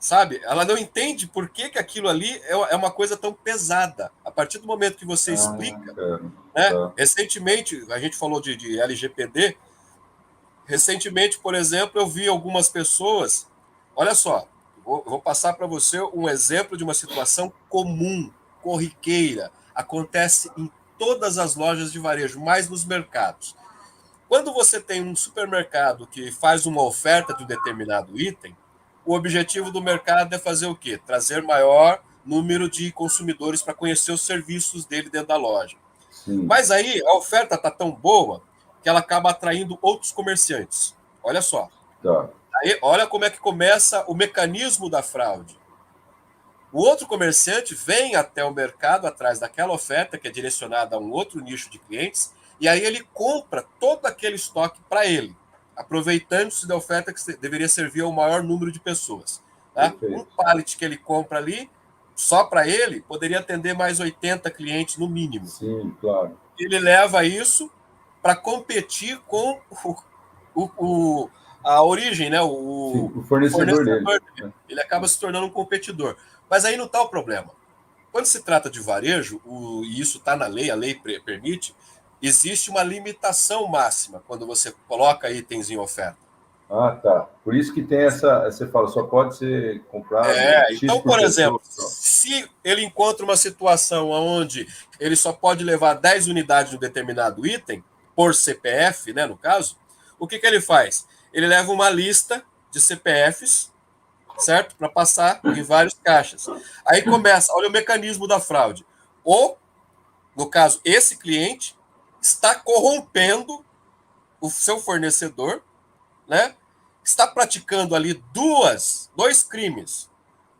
[SPEAKER 2] sabe? Ela não entende por que aquilo ali é uma coisa tão pesada. A partir do momento que você explica,
[SPEAKER 1] cara,
[SPEAKER 2] né?
[SPEAKER 1] tá.
[SPEAKER 2] Recentemente, a gente falou de LGPD. Recentemente, por exemplo, eu vi algumas pessoas. Olha só, vou passar para você um exemplo de uma situação comum, corriqueira. Acontece em todas as lojas de varejo, mais nos mercados. Quando você tem um supermercado que faz uma oferta de um determinado item, o objetivo do mercado é fazer o quê? Trazer maior número de consumidores para conhecer os serviços dele dentro da loja.
[SPEAKER 1] Sim.
[SPEAKER 2] Mas aí a oferta está tão boa que ela acaba atraindo outros comerciantes. Olha só.
[SPEAKER 1] Tá.
[SPEAKER 2] Aí, olha como é que começa o mecanismo da fraude. O outro comerciante vem até o mercado atrás daquela oferta que é direcionada a um outro nicho de clientes, e aí ele compra todo aquele estoque para ele, aproveitando-se da oferta que deveria servir ao maior número de pessoas. Tá? Um pallet que ele compra ali, só para ele, poderia atender mais 80 clientes no mínimo.
[SPEAKER 1] Sim, claro.
[SPEAKER 2] Ele leva isso para competir com a origem, né?
[SPEAKER 1] O fornecedor dele.
[SPEAKER 2] Ele acaba se tornando um competidor. Mas aí não está o problema. Quando se trata de varejo, e isso está na lei, a lei permite, existe uma limitação máxima quando você coloca itens em oferta.
[SPEAKER 1] Ah, tá. Por isso que tem essa, você fala, só pode ser comprado.
[SPEAKER 2] Então, por exemplo, se ele encontra uma situação onde ele só pode levar 10 unidades de um determinado item, por CPF, né, no caso, o que ele faz? Ele leva uma lista de CPFs, certo? Para passar em vários caixas. Aí começa, olha o mecanismo da fraude. Ou, no caso, esse cliente está corrompendo o seu fornecedor, né? Está praticando ali dois crimes.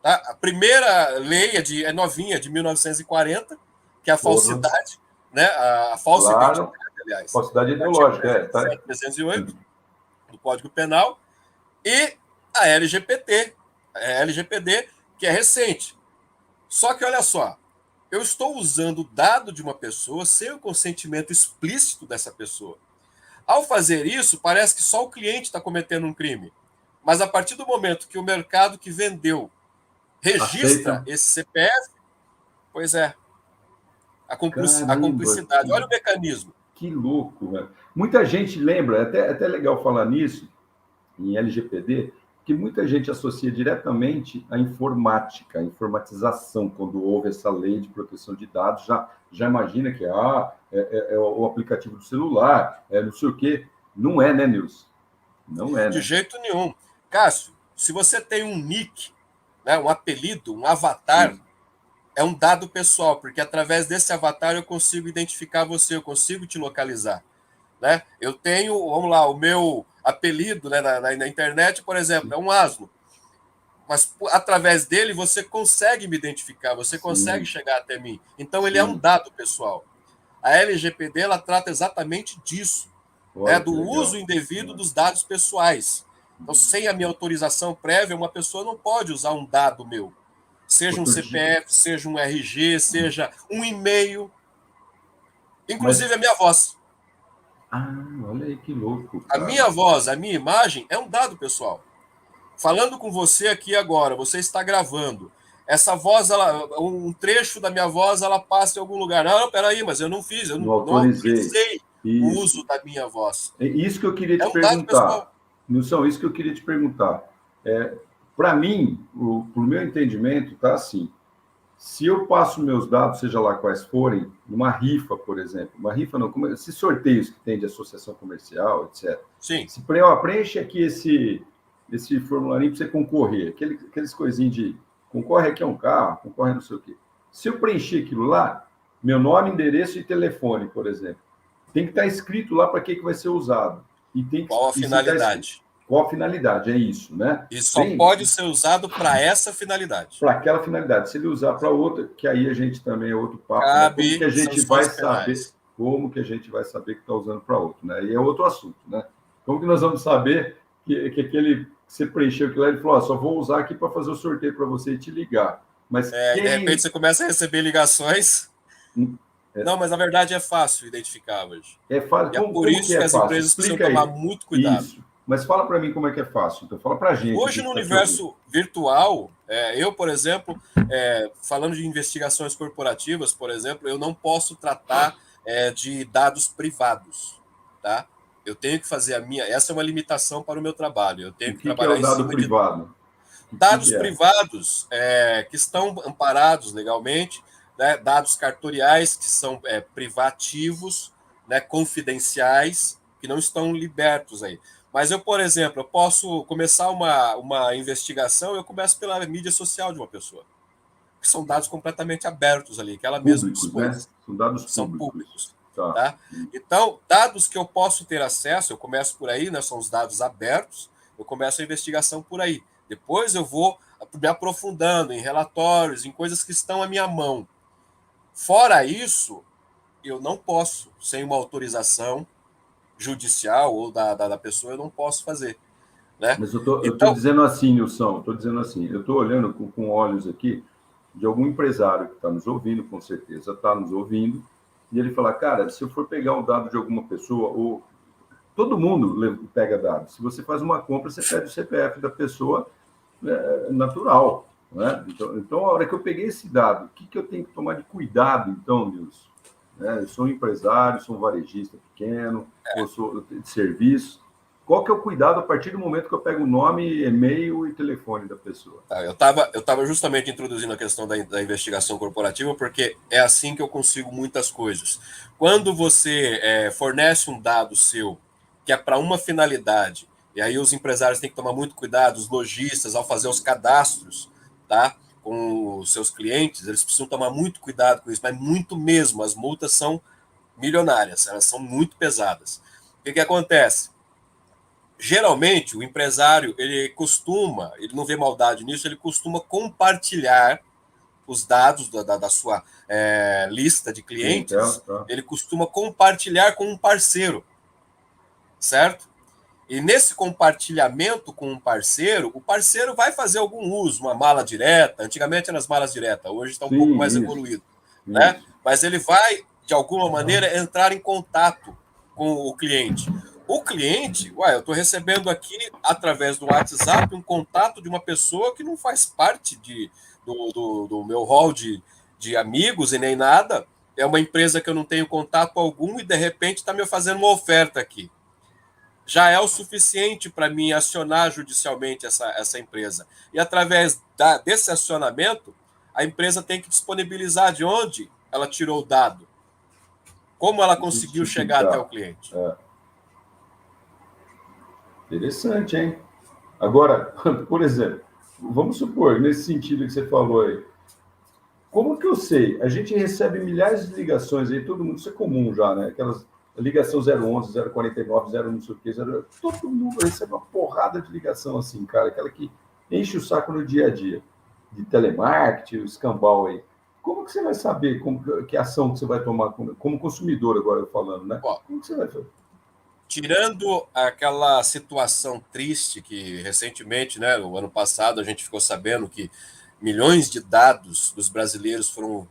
[SPEAKER 2] Tá? A primeira lei é novinha, de 1940, que é a falsidade, né? A falsa identidade, aliás.
[SPEAKER 1] Falsidade ideológica,
[SPEAKER 2] tá? 308 do Código Penal, e a LGPD, que é recente. Só que, olha só, eu estou usando o dado de uma pessoa sem o consentimento explícito dessa pessoa. Ao fazer isso, parece que só o cliente está cometendo um crime. Mas a partir do momento que o mercado que vendeu registra esse CPF, pois é, a cumplicidade. Olha o mecanismo.
[SPEAKER 1] Que louco, velho. Muita gente lembra, até legal falar nisso, em LGPD, que muita gente associa diretamente à informática, à informatização, quando houve essa lei de proteção de dados, já imagina que é o aplicativo do celular, não sei o quê. Não é, né, Nilson? Não é, né?
[SPEAKER 2] De jeito nenhum. Cássio, se você tem um nick, né, um apelido, um avatar, é um dado pessoal, porque através desse avatar eu consigo identificar você, eu consigo te localizar. Né? Eu tenho, vamos lá, o meu apelido, né, na internet, por exemplo, é um asno. Mas através dele você consegue me identificar, você consegue chegar até mim. Então ele é um dado pessoal. A LGPD ela trata exatamente disso, né, do uso indevido dos dados pessoais. Então, sem a minha autorização prévia, uma pessoa não pode usar um dado meu. Seja um CPF, seja um RG, seja um e-mail, inclusive a minha voz.
[SPEAKER 1] Olha aí que louco.
[SPEAKER 2] Cara. A minha voz, a minha imagem é um dado pessoal. Falando com você aqui agora, você está gravando. Essa voz, um trecho da minha voz, ela passa em algum lugar. Não, peraí, mas eu não fiz, eu não autorizei o uso da minha voz.
[SPEAKER 1] É isso que eu queria te perguntar. Nilson, isso que eu queria te perguntar. Para mim, pro meu entendimento, tá assim. Se eu passo meus dados, seja lá quais forem, numa rifa, por exemplo, uma rifa não, esses sorteios que tem de associação comercial, etc.
[SPEAKER 2] Sim.
[SPEAKER 1] Se preenche aqui esse formularinho para você concorrer, aqueles coisinhos de concorre aqui a um carro, concorre a não sei o quê. Se eu preencher aquilo lá, meu nome, endereço e telefone, por exemplo, tem que estar escrito lá para que vai ser usado. E tem que,
[SPEAKER 2] qual a finalidade?
[SPEAKER 1] qual a finalidade, é isso, né?
[SPEAKER 2] E só pode ser usado para essa finalidade.
[SPEAKER 1] Para aquela finalidade. Se ele usar para outra, que aí a gente também é outro papo, né? Como que a gente vai saber, como que a gente vai saber que está usando para outro, né? E é outro assunto, né? Como que nós vamos saber que aquele que você preencheu aquilo lá, ele falou, só vou usar aqui para fazer o sorteio para você e te ligar. Mas
[SPEAKER 2] de repente você começa a receber ligações. Não, mas na verdade é fácil identificar hoje.
[SPEAKER 1] É fácil.
[SPEAKER 2] E é por isso que as empresas precisam tomar muito cuidado.
[SPEAKER 1] Isso. Mas fala para mim como é que é fácil. Então, fala para a gente.
[SPEAKER 2] Hoje, no universo virtual, eu, por exemplo, falando de investigações corporativas, por exemplo, eu não posso tratar de dados privados, tá? Eu tenho que fazer a minha... Essa é uma limitação para o meu trabalho. Eu tenho que trabalhar
[SPEAKER 1] em cima de... dado privado?
[SPEAKER 2] Dados privados que estão amparados legalmente, né? Dados cartoriais que são privativos, né? Confidenciais, que não estão libertos aí. Mas eu, por exemplo, eu posso começar uma investigação, eu começo pela mídia social de uma pessoa. Que são dados completamente abertos ali, que ela mesma dispõe.
[SPEAKER 1] Né? São dados
[SPEAKER 2] públicos. Tá? Então, dados que eu posso ter acesso, eu começo por aí, né? São os dados abertos, eu começo a investigação por aí. Depois eu vou me aprofundando em relatórios, em coisas que estão à minha mão. Fora isso, eu não posso, sem uma autorização judicial ou da pessoa, eu não posso fazer. Né?
[SPEAKER 1] Mas eu tô dizendo assim, Nilson, eu estou olhando com olhos aqui de algum empresário que está nos ouvindo, com certeza está nos ouvindo, e ele fala, cara, se eu for pegar um dado de alguma pessoa, ou todo mundo pega dados, se você faz uma compra, você pede o CPF da pessoa natural, né? Então, a hora que eu peguei esse dado, o que eu tenho que tomar de cuidado, então, Nilson? Eu sou um empresário, sou um varejista pequeno, eu sou de serviço. Qual que é o cuidado a partir do momento que eu pego o nome, e-mail e telefone da pessoa?
[SPEAKER 2] Eu tava justamente introduzindo a questão da investigação corporativa, porque é assim que eu consigo muitas coisas. Quando você fornece um dado seu, que é para uma finalidade, e aí os empresários têm que tomar muito cuidado, os lojistas, ao fazer os cadastros, tá? Com os seus clientes, eles precisam tomar muito cuidado com isso, mas muito mesmo. As multas são milionárias, elas são muito pesadas. O que acontece? Geralmente, o empresário, ele não vê maldade nisso, ele costuma compartilhar os dados da sua lista de clientes, ele costuma compartilhar com um parceiro, certo? E nesse compartilhamento com um parceiro, o parceiro vai fazer algum uso, uma mala direta. Antigamente eram as malas diretas, hoje está um pouco mais evoluído. Né? Mas ele vai, de alguma maneira, entrar em contato com o cliente. O cliente, eu estou recebendo aqui, através do WhatsApp, um contato de uma pessoa que não faz parte do meu hall de amigos e nem nada. É uma empresa que eu não tenho contato algum e, de repente, está me fazendo uma oferta aqui. Já é o suficiente para mim acionar judicialmente essa empresa. E através desse acionamento, a empresa tem que disponibilizar de onde ela tirou o dado. Como ela conseguiu chegar até o cliente.
[SPEAKER 1] Interessante, hein? Agora, por exemplo, vamos supor, nesse sentido que você falou aí, como que eu sei? A gente recebe milhares de ligações aí, todo mundo, isso é comum já, né? Aquelas ligação 011, 049, 0 não sei o que, todo mundo recebe uma porrada de ligação assim, cara, aquela que enche o saco no dia a dia, de telemarketing, o escambau aí. Como que você vai saber que ação que você vai tomar como consumidor, agora eu falando, né? Como que você vai fazer?
[SPEAKER 2] Tirando aquela situação triste que recentemente, né, no ano passado, a gente ficou sabendo que milhões de dados dos brasileiros foram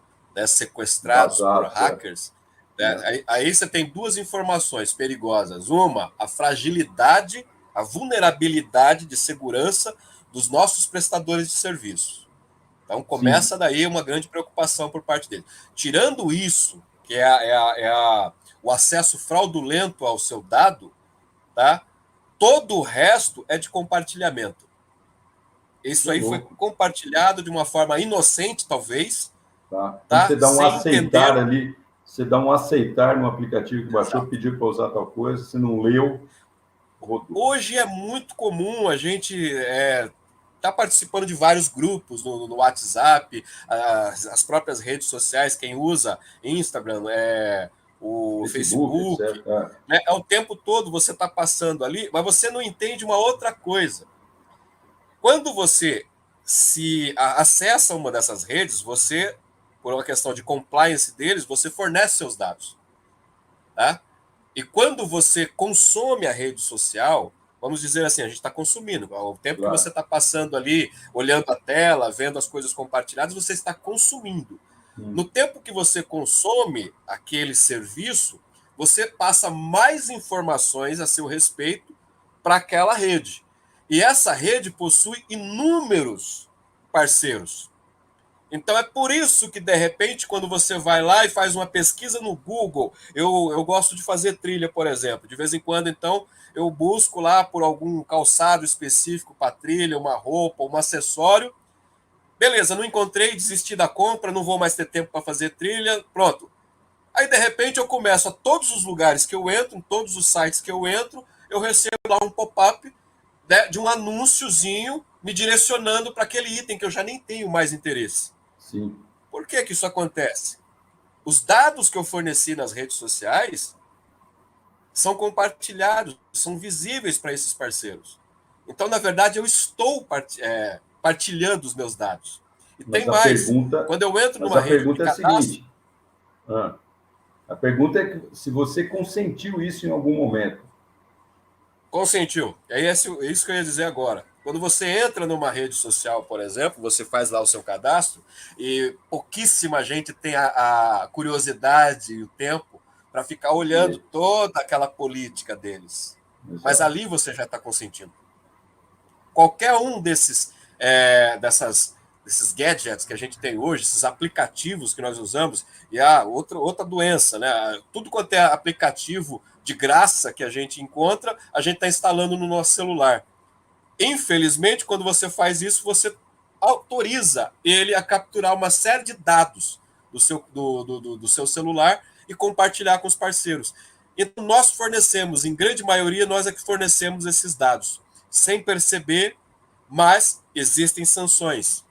[SPEAKER 2] sequestrados por hackers. Aí você tem duas informações perigosas. Uma, a fragilidade, a vulnerabilidade de segurança dos nossos prestadores de serviço. Então começa daí uma grande preocupação por parte dele. Tirando isso, que o acesso fraudulento ao seu dado, tá? Todo o resto é de compartilhamento. Isso aí foi compartilhado de uma forma inocente, talvez.
[SPEAKER 1] Tá? Você dá um aceitar ali, você dá um aceitar no aplicativo que baixou, pediu para usar tal coisa, você não leu, rodou.
[SPEAKER 2] Hoje é muito comum a gente tá participando de vários grupos no WhatsApp, as próprias redes sociais, quem usa Instagram, o Facebook, né? É o tempo todo você está passando ali, mas você não entende uma outra coisa. Quando você se acessa uma dessas redes, você, por uma questão de compliance deles, você fornece seus dados. Tá? E quando você consome a rede social, vamos dizer assim, a gente está consumindo. O tempo que você está passando ali, olhando a tela, vendo as coisas compartilhadas, você está consumindo. No tempo que você consome aquele serviço, você passa mais informações a seu respeito para aquela rede. E essa rede possui inúmeros parceiros. Então é por isso que, de repente, quando você vai lá e faz uma pesquisa no Google, eu gosto de fazer trilha, por exemplo. De vez em quando, então, eu busco lá por algum calçado específico para trilha, uma roupa, um acessório. Beleza, não encontrei, desisti da compra, não vou mais ter tempo para fazer trilha, pronto. Aí, de repente, eu começo a todos os lugares que eu entro, em todos os sites que eu entro, eu recebo lá um pop-up, né, de um anúnciozinho me direcionando para aquele item que eu já nem tenho mais interesse.
[SPEAKER 1] Sim.
[SPEAKER 2] Por que isso acontece? Os dados que eu forneci nas redes sociais são compartilhados, são visíveis para esses parceiros. Então, na verdade, eu estou partilhando os meus dados. E
[SPEAKER 1] mas
[SPEAKER 2] tem mais.
[SPEAKER 1] Pergunta,
[SPEAKER 2] quando eu entro numa rede de cadastro...
[SPEAKER 1] a seguinte. A pergunta é se você consentiu isso em algum momento.
[SPEAKER 2] Consentiu. É isso que eu ia dizer agora. Quando você entra numa rede social, por exemplo, você faz lá o seu cadastro e pouquíssima gente tem a curiosidade e o tempo para ficar olhando toda aquela política deles. Exato. Mas ali você já está consentindo. Qualquer um desses gadgets que a gente tem hoje, esses aplicativos que nós usamos, e outra doença, né? Tudo quanto é aplicativo de graça que a gente encontra, a gente está instalando no nosso celular. Infelizmente, quando você faz isso, você autoriza ele a capturar uma série de dados do seu celular e compartilhar com os parceiros. Então, nós fornecemos, em grande maioria, nós é que fornecemos esses dados, sem perceber, mas existem sanções.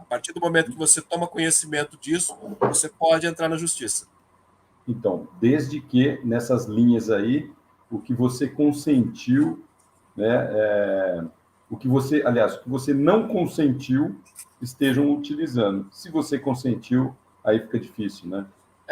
[SPEAKER 2] A partir do momento que você toma conhecimento disso, você pode entrar na justiça.
[SPEAKER 1] Então, desde que nessas linhas aí, o que você consentiu, né, o que você não consentiu, estejam utilizando. Se você consentiu, aí fica difícil, né?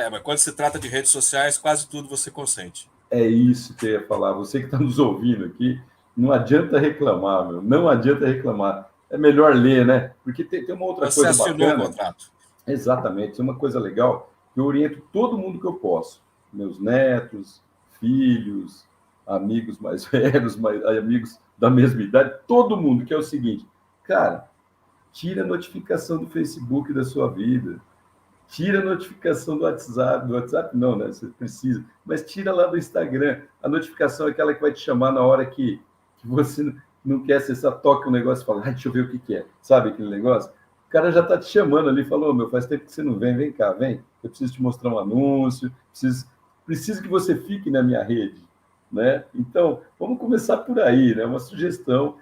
[SPEAKER 2] Mas quando se trata de redes sociais, quase tudo você consente.
[SPEAKER 1] É isso que eu ia falar. Você que está nos ouvindo aqui, não adianta reclamar, meu. Não adianta reclamar. É melhor ler, né? Porque tem uma outra coisa bacana. Você assinou o contrato. Exatamente. Tem uma coisa legal. Eu oriento todo mundo que eu posso. Meus netos, filhos, amigos mais velhos, amigos da mesma idade, todo mundo, que é o seguinte, cara, tira a notificação do Facebook da sua vida, tira a notificação do WhatsApp não, né, você precisa, mas tira lá do Instagram, a notificação é aquela que vai te chamar na hora que você não quer acessar, toca um negócio e fala, deixa eu ver o que é, sabe aquele negócio? O cara já tá te chamando ali, falou, meu, faz tempo que você não vem cá, vem, eu preciso te mostrar um anúncio, preciso que você fique na minha rede, né? Então, vamos começar por aí, né? Uma sugestão,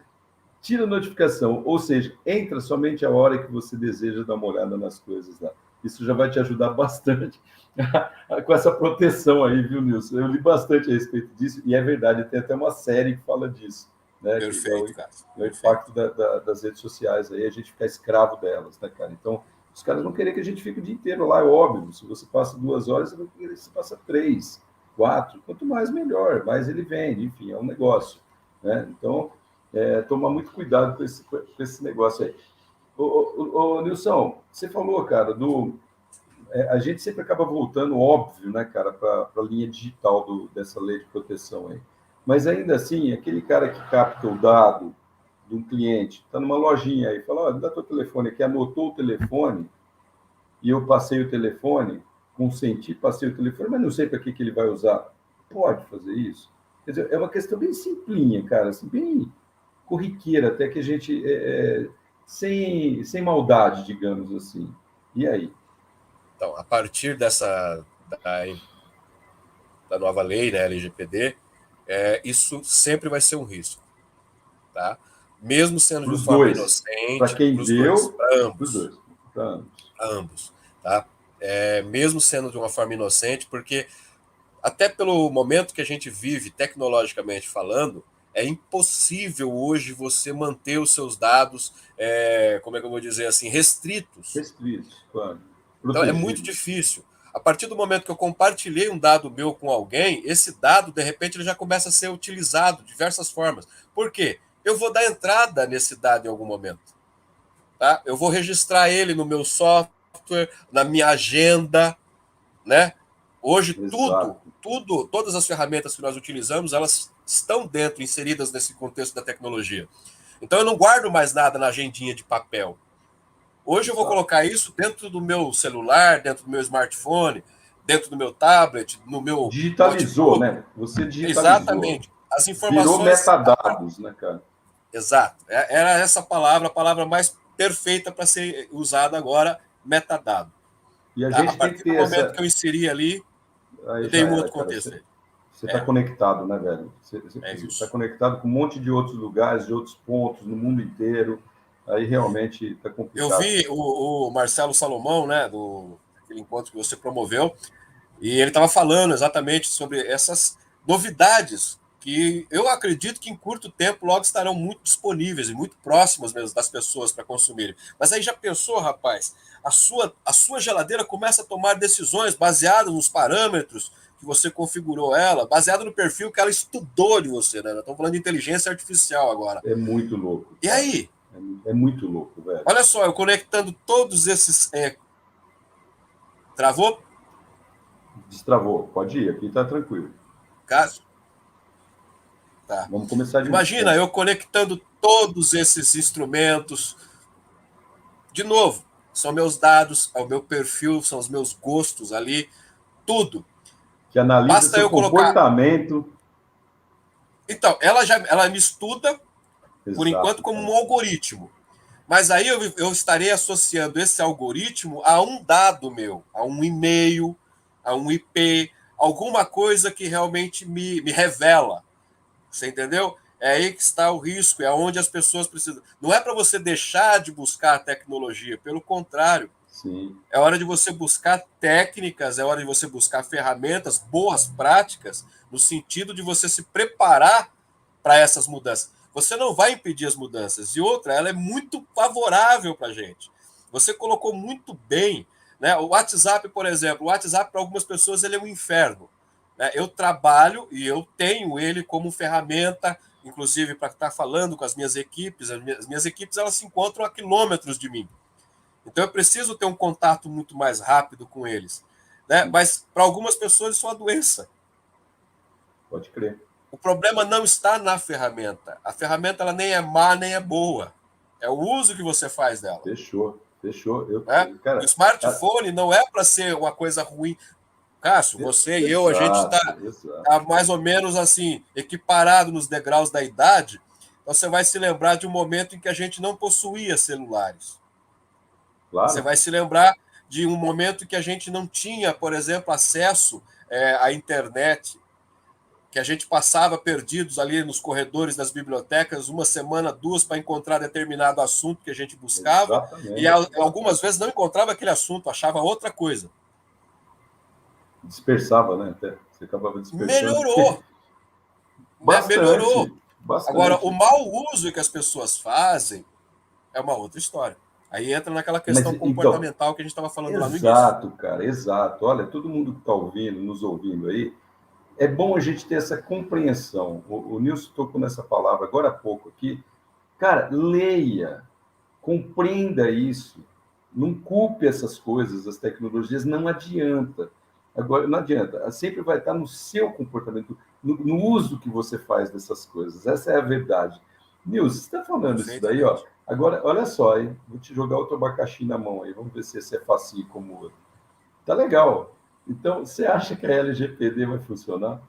[SPEAKER 1] tira a notificação, ou seja, entra somente a hora que você deseja dar uma olhada nas coisas lá. Isso já vai te ajudar bastante com essa proteção aí, viu, Nilson? Eu li bastante a respeito disso, e é verdade, tem até uma série que fala disso, né?
[SPEAKER 2] Perfeito, cara.
[SPEAKER 1] O impacto das redes sociais aí, a gente ficar escravo delas, né, cara? Então, os caras vão querer que a gente fique o dia inteiro lá, é óbvio. Se você passa 2 horas, você vai querer que você passa 3, 4. Quanto mais, melhor. Mais ele vende. Enfim, é um negócio, né? Então, tomar muito cuidado com esse negócio aí. Ô, Nilson, você falou, cara, a gente sempre acaba voltando, óbvio, né, cara, para a linha digital dessa lei de proteção aí. Mas, ainda assim, aquele cara que capta o dado de um cliente, está numa lojinha aí, fala, olha, dá teu telefone aqui, anotou o telefone, e eu passei o telefone, consenti, passei o telefone, mas não sei para que ele vai usar. Pode fazer isso? Quer dizer, é uma questão bem simplinha, cara, assim, bem corriqueira, até que a gente, sem maldade, digamos assim. E aí?
[SPEAKER 2] Então, a partir da nova lei, né, LGPD, isso sempre vai ser um risco, tá? Mesmo sendo de forma inocente,
[SPEAKER 1] para quem deu,
[SPEAKER 2] para ambos, tá? Mesmo sendo de uma forma inocente, porque até pelo momento que a gente vive, tecnologicamente falando, é impossível hoje você manter os seus dados, como é que eu vou dizer assim, restritos.
[SPEAKER 1] Restritos, claro.
[SPEAKER 2] Então é muito
[SPEAKER 1] Protegidos.
[SPEAKER 2] difícil. A partir do momento que eu compartilhei um dado meu com alguém, esse dado, de repente, ele já começa a ser utilizado de diversas formas. Por quê? Eu vou dar entrada nesse dado em algum momento. Tá? Eu vou registrar ele no meu software, na minha agenda, né? Hoje
[SPEAKER 1] Exato.
[SPEAKER 2] todas as ferramentas que nós utilizamos, elas estão dentro, inseridas nesse contexto da tecnologia. Então eu não guardo mais nada na agendinha de papel. Hoje eu vou
[SPEAKER 1] Exato.
[SPEAKER 2] colocar isso dentro do meu celular, dentro do meu smartphone, dentro do meu tablet, no meu
[SPEAKER 1] Digitalizou,
[SPEAKER 2] notebook.
[SPEAKER 1] né? Você digitalizou.
[SPEAKER 2] Exatamente. As
[SPEAKER 1] Virou
[SPEAKER 2] informações.
[SPEAKER 1] metadados, né, cara?
[SPEAKER 2] Exato. Era essa a palavra mais perfeita para ser usada agora, metadado.
[SPEAKER 1] E a
[SPEAKER 2] Tá? A
[SPEAKER 1] gente tem que
[SPEAKER 2] partir do
[SPEAKER 1] ter
[SPEAKER 2] momento
[SPEAKER 1] essa.
[SPEAKER 2] que eu inseri ali,
[SPEAKER 1] Aí
[SPEAKER 2] eu dei
[SPEAKER 1] já
[SPEAKER 2] um
[SPEAKER 1] era,
[SPEAKER 2] outro
[SPEAKER 1] cara.
[SPEAKER 2] contexto aí.
[SPEAKER 1] Você está conectado, né, velho? Você
[SPEAKER 2] É
[SPEAKER 1] está
[SPEAKER 2] isso.
[SPEAKER 1] conectado com um monte de outros lugares, de outros pontos, no mundo inteiro. Aí realmente está
[SPEAKER 2] Eu
[SPEAKER 1] complicado.
[SPEAKER 2] vi o Marcelo Salomão, né, aquele encontro que você promoveu, e ele estava falando exatamente sobre essas novidades que eu acredito que em curto tempo logo estarão muito disponíveis e muito próximas mesmo das pessoas para consumirem. Mas aí já pensou, rapaz, a sua geladeira começa a tomar decisões baseadas nos parâmetros que você configurou ela, baseado no perfil que ela estudou de você, né? Nós estamos falando de inteligência artificial agora.
[SPEAKER 1] É muito louco,
[SPEAKER 2] E
[SPEAKER 1] cara.
[SPEAKER 2] aí,
[SPEAKER 1] É muito louco, velho.
[SPEAKER 2] olha só, eu conectando todos esses. Travou?
[SPEAKER 1] Destravou. Pode ir, aqui está tranquilo.
[SPEAKER 2] Caso? Tá.
[SPEAKER 1] Vamos começar de novo.
[SPEAKER 2] Imagina eu conectando todos esses instrumentos. De novo, são meus dados, é o meu perfil, são os meus gostos ali, tudo.
[SPEAKER 1] Que analisa
[SPEAKER 2] Basta
[SPEAKER 1] seu
[SPEAKER 2] eu colocar.
[SPEAKER 1] comportamento.
[SPEAKER 2] Então, ela me estuda, por enquanto,
[SPEAKER 1] Exato,
[SPEAKER 2] como
[SPEAKER 1] cara.
[SPEAKER 2] um algoritmo. Mas aí eu estarei associando esse algoritmo a um dado meu, a um e-mail, a um IP, alguma coisa que realmente me revela. Você entendeu? É aí que está o risco, é onde as pessoas precisam. Não é para você deixar de buscar a tecnologia, pelo contrário.
[SPEAKER 1] Sim.
[SPEAKER 2] É hora de você buscar técnicas, é hora de você buscar ferramentas, boas práticas, no sentido de você se preparar para essas mudanças. Você não vai impedir as mudanças. E outra, ela é muito favorável para a gente. Você colocou muito bem, né? O WhatsApp, por exemplo, o WhatsApp para algumas pessoas ele é um inferno. Né? Eu trabalho e eu tenho ele como ferramenta, inclusive para estar falando com as minhas equipes. As minhas equipes elas se encontram a quilômetros de mim. Então eu preciso ter um contato muito mais rápido com eles. Né? Mas para algumas pessoas isso é uma doença.
[SPEAKER 1] Pode crer.
[SPEAKER 2] O problema não está na ferramenta. A ferramenta ela nem é má nem é boa. É o uso que você faz dela.
[SPEAKER 1] Fechou. Fechou.
[SPEAKER 2] Né? O
[SPEAKER 1] Cara,
[SPEAKER 2] smartphone não é para ser uma coisa ruim. Cássio, você e eu, a gente está
[SPEAKER 1] exato.
[SPEAKER 2] mais ou menos assim, equiparado nos degraus da idade. Então você vai se lembrar de um momento em que a gente não possuía celulares. Você
[SPEAKER 1] Claro.
[SPEAKER 2] vai se lembrar de um momento que a gente não tinha, por exemplo, acesso à internet, que a gente passava perdidos ali nos corredores das bibliotecas uma semana, duas, para encontrar determinado assunto que a gente buscava, e
[SPEAKER 1] Exatamente.
[SPEAKER 2] algumas vezes não encontrava aquele assunto, achava outra coisa.
[SPEAKER 1] Dispersava, né? Até. Você acabava dispersando.
[SPEAKER 2] Melhorou, né? Melhorou.
[SPEAKER 1] Bastante.
[SPEAKER 2] Agora, o
[SPEAKER 1] Bastante.
[SPEAKER 2] mau uso que as pessoas fazem é uma outra história. Aí entra naquela
[SPEAKER 1] Mas,
[SPEAKER 2] questão
[SPEAKER 1] então,
[SPEAKER 2] comportamental que a gente estava falando lá no início.
[SPEAKER 1] exato, cara, exato. Olha, todo mundo que está ouvindo, nos ouvindo aí, é bom a gente ter essa compreensão. O Nilson tocou nessa palavra agora há pouco aqui. Cara, leia, compreenda isso. Não culpe essas coisas, as tecnologias, não adianta. Agora, não adianta, sempre vai estar no seu comportamento, no uso que você faz dessas coisas. Essa é a verdade. Nilson, você está falando isso daí, ó.
[SPEAKER 2] Perfeitamente.
[SPEAKER 1] Agora, olha só, hein? Vou te jogar outro abacaxi na mão aí. Vamos ver se esse é facinho como o outro. Tá legal. Então, você acha que a LGPD vai funcionar?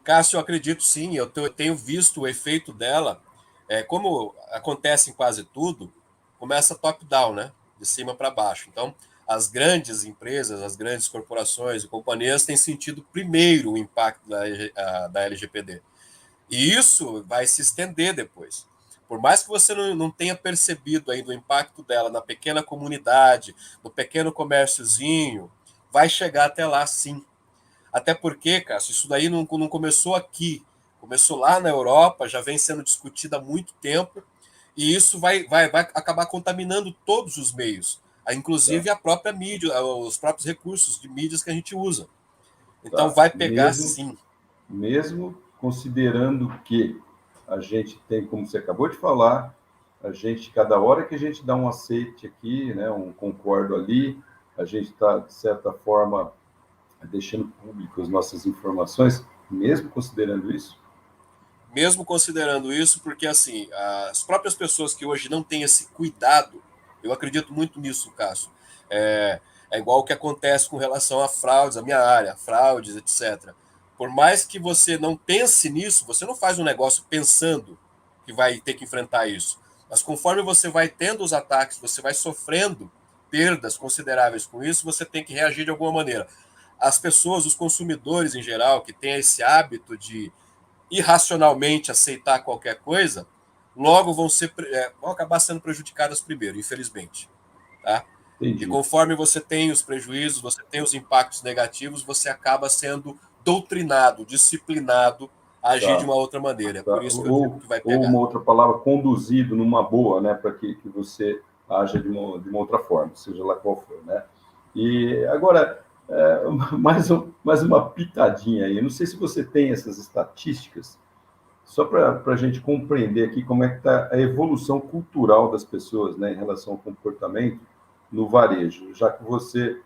[SPEAKER 2] Cássio, eu acredito sim, eu tenho visto o efeito dela. Como acontece em quase tudo, começa top-down, né? De cima para baixo. Então, as grandes empresas, as grandes corporações e companhias têm sentido primeiro o impacto da LGPD. E isso vai se estender depois. Por mais que você não tenha percebido ainda o impacto dela na pequena comunidade, no pequeno comérciozinho, vai chegar até lá, sim. Até porque, Cássio, isso daí não começou aqui, começou lá na Europa, já vem sendo discutido há muito tempo, e isso vai acabar contaminando todos os meios, inclusive
[SPEAKER 1] Tá.
[SPEAKER 2] a própria mídia, os próprios recursos de mídias que a gente usa. Então
[SPEAKER 1] Tá.
[SPEAKER 2] vai pegar sim.
[SPEAKER 1] Mesmo considerando que a gente tem, como você acabou de falar, a gente, cada hora que a gente dá um aceite aqui, né, um concordo ali, a gente está, de certa forma, deixando público as nossas informações, mesmo considerando isso?
[SPEAKER 2] Mesmo considerando isso, porque assim, as próprias pessoas que hoje não têm esse cuidado, eu acredito muito nisso, Cássio. É igual o que acontece com relação a fraudes, a minha área, fraudes, etc. Por mais que você não pense nisso, você não faz um negócio pensando que vai ter que enfrentar isso. Mas conforme você vai tendo os ataques, você vai sofrendo perdas consideráveis com isso, você tem que reagir de alguma maneira. As pessoas, os consumidores em geral, que têm esse hábito de irracionalmente aceitar qualquer coisa, logo vão acabar sendo prejudicadas primeiro, infelizmente. Tá? E
[SPEAKER 1] Entendi.
[SPEAKER 2] conforme você tem os prejuízos, você tem os impactos negativos, você acaba sendo doutrinado, disciplinado a agir de
[SPEAKER 1] Tá,
[SPEAKER 2] uma outra maneira. É
[SPEAKER 1] tá.
[SPEAKER 2] por isso que eu digo que vai
[SPEAKER 1] Ou uma
[SPEAKER 2] pegar.
[SPEAKER 1] outra palavra, conduzido numa boa, né, para que você haja de uma outra forma, seja lá qual for, né? E agora, mais uma pitadinha aí. Eu não sei se você tem essas estatísticas, só para a gente compreender aqui como é que está a evolução cultural das pessoas, né, em relação ao comportamento no varejo, já que você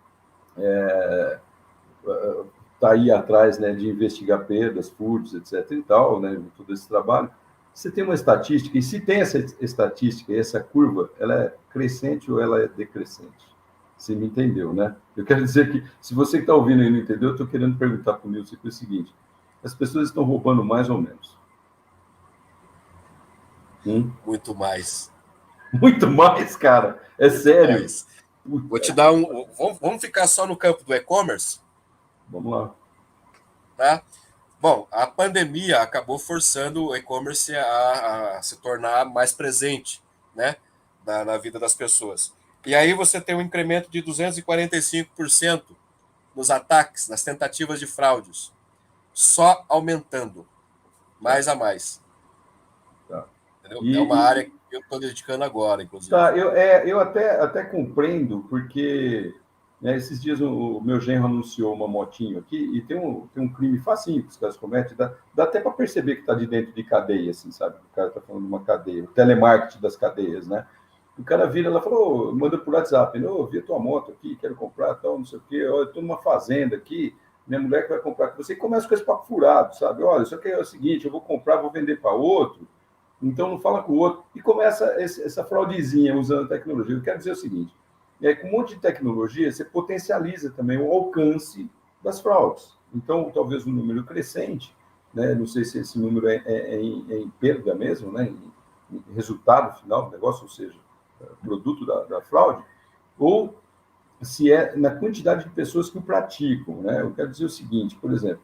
[SPEAKER 1] está aí atrás, né, de investigar perdas, furtos, etc. e tal, né, todo esse trabalho. Você tem uma estatística, e se tem essa estatística, essa curva, ela é crescente ou ela é decrescente? Você me entendeu, né? Eu quero dizer que, se você que está ouvindo e não entendeu, eu estou querendo perguntar para o Nilson o seguinte: as pessoas estão roubando mais ou menos?
[SPEAKER 2] Muito mais.
[SPEAKER 1] Muito mais, cara. É
[SPEAKER 2] Muito
[SPEAKER 1] sério.
[SPEAKER 2] mais. Vou
[SPEAKER 1] Puta,
[SPEAKER 2] te dar um. Vamos ficar só no campo do e-commerce,
[SPEAKER 1] vamos lá.
[SPEAKER 2] tá? Bom, a pandemia acabou forçando o e-commerce a se tornar mais presente, né, na vida das pessoas. E aí você tem um incremento de 245% nos ataques, nas tentativas de fraudes, só aumentando,
[SPEAKER 1] Tá,
[SPEAKER 2] mais a mais.
[SPEAKER 1] tá.
[SPEAKER 2] Entendeu? É uma
[SPEAKER 1] E,
[SPEAKER 2] área que eu estou dedicando agora, inclusive.
[SPEAKER 1] tá, eu até compreendo, porque, né, esses dias o meu genro anunciou uma motinho aqui e tem um crime facinho que os caras cometem, dá até para perceber que está de dentro de cadeia, assim, sabe? O cara está falando de uma cadeia, o telemarketing das cadeias, né? O cara vira, ela falou, manda por WhatsApp, eu vi a tua moto aqui, quero comprar, tal, não sei o quê, eu estou numa fazenda aqui, minha mulher que vai comprar com você, e começa com esse papo furado, sabe? Olha, isso aqui é o seguinte, eu vou comprar, vou vender para outro, então não fala com o outro. E começa essa fraudezinha usando a tecnologia. Eu quero dizer o seguinte: com um monte de tecnologia, você potencializa também o alcance das fraudes. Então, talvez um número crescente, né? Não sei se esse número é em perda mesmo, né? Em resultado final do negócio, ou seja, produto da fraude, ou se é na quantidade de pessoas que o praticam. Né? Eu quero dizer o seguinte, por exemplo,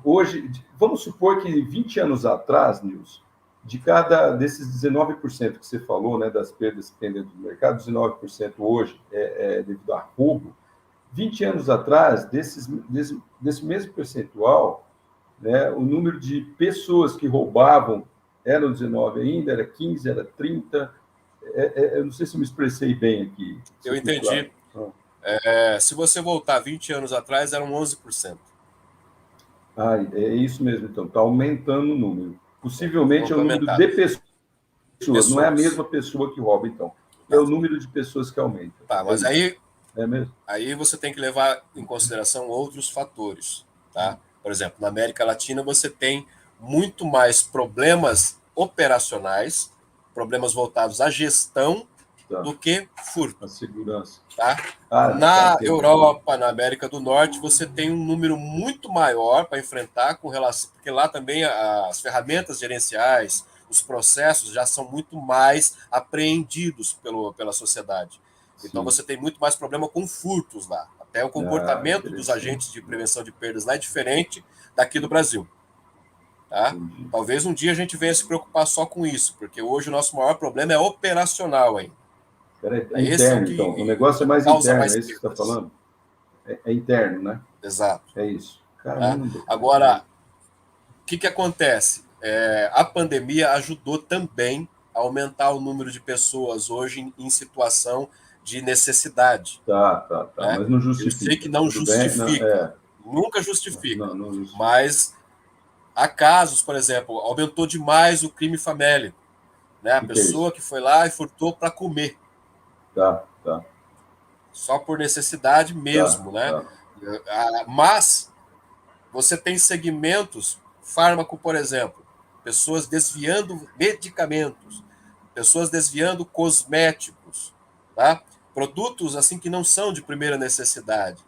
[SPEAKER 1] hoje, vamos supor que 20 anos atrás, Nilson, de cada desses 19% que você falou, né, das perdas que tem dentro do mercado, 19% hoje é devido a roubo. 20 anos atrás, desse mesmo percentual, né, o número de pessoas que roubavam era 19 ainda, era 15, era 30. Eu não sei se eu me expressei bem aqui, se
[SPEAKER 2] Eu
[SPEAKER 1] eu fui claro.
[SPEAKER 2] entendi. Se você voltar 20 anos atrás, eram 11%.
[SPEAKER 1] É isso mesmo, então, está aumentando o número. Possivelmente é
[SPEAKER 2] Houve
[SPEAKER 1] o número
[SPEAKER 2] aumentado.
[SPEAKER 1] de pessoas, não é a
[SPEAKER 2] Pessoas.
[SPEAKER 1] mesma pessoa que rouba, então. É
[SPEAKER 2] Não.
[SPEAKER 1] o número de pessoas que aumenta.
[SPEAKER 2] Tá,
[SPEAKER 1] É
[SPEAKER 2] mas
[SPEAKER 1] isso.
[SPEAKER 2] aí,
[SPEAKER 1] É mesmo?
[SPEAKER 2] aí você tem que levar em consideração outros fatores. Tá? Por exemplo, na América Latina você tem muito mais problemas operacionais, problemas voltados à gestão,
[SPEAKER 1] Tá.
[SPEAKER 2] do que
[SPEAKER 1] A
[SPEAKER 2] furto.
[SPEAKER 1] segurança.
[SPEAKER 2] Tá?
[SPEAKER 1] Tá,
[SPEAKER 2] Na
[SPEAKER 1] entendi.
[SPEAKER 2] Europa, na América do Norte, você tem um número muito maior para enfrentar com relação, porque lá também as ferramentas gerenciais, os processos já são muito mais apreendidos pela sociedade. Então
[SPEAKER 1] Sim.
[SPEAKER 2] você tem muito mais problema com furtos lá. Até o comportamento dos
[SPEAKER 1] Interessante.
[SPEAKER 2] agentes de prevenção de perdas lá é diferente daqui do Brasil. Tá?
[SPEAKER 1] Entendi.
[SPEAKER 2] Talvez um dia a gente venha se preocupar só com isso, porque hoje o nosso maior problema é operacional ainda.
[SPEAKER 1] Peraí, é
[SPEAKER 2] Esse é o
[SPEAKER 1] interno, então. O
[SPEAKER 2] que
[SPEAKER 1] negócio é mais
[SPEAKER 2] causa
[SPEAKER 1] interno,
[SPEAKER 2] mais
[SPEAKER 1] é isso que você está
[SPEAKER 2] perdas.
[SPEAKER 1] falando? é interno, né?
[SPEAKER 2] Exato.
[SPEAKER 1] É isso.
[SPEAKER 2] Caramba. Agora, o que acontece? A pandemia ajudou também a aumentar o número de pessoas hoje em situação de necessidade.
[SPEAKER 1] Tá.
[SPEAKER 2] Né?
[SPEAKER 1] Mas não justifica.
[SPEAKER 2] Eu sei que não justifica. Nunca justifica.
[SPEAKER 1] Não justifica.
[SPEAKER 2] Mas há casos, por exemplo, aumentou demais o crime famélico. Né? A pessoa que foi lá e furtou para comer.
[SPEAKER 1] Tá.
[SPEAKER 2] Só por necessidade mesmo, né? Mas você tem segmentos, fármaco, por exemplo, pessoas desviando medicamentos, pessoas desviando cosméticos, tá? Produtos assim que não são de primeira necessidade.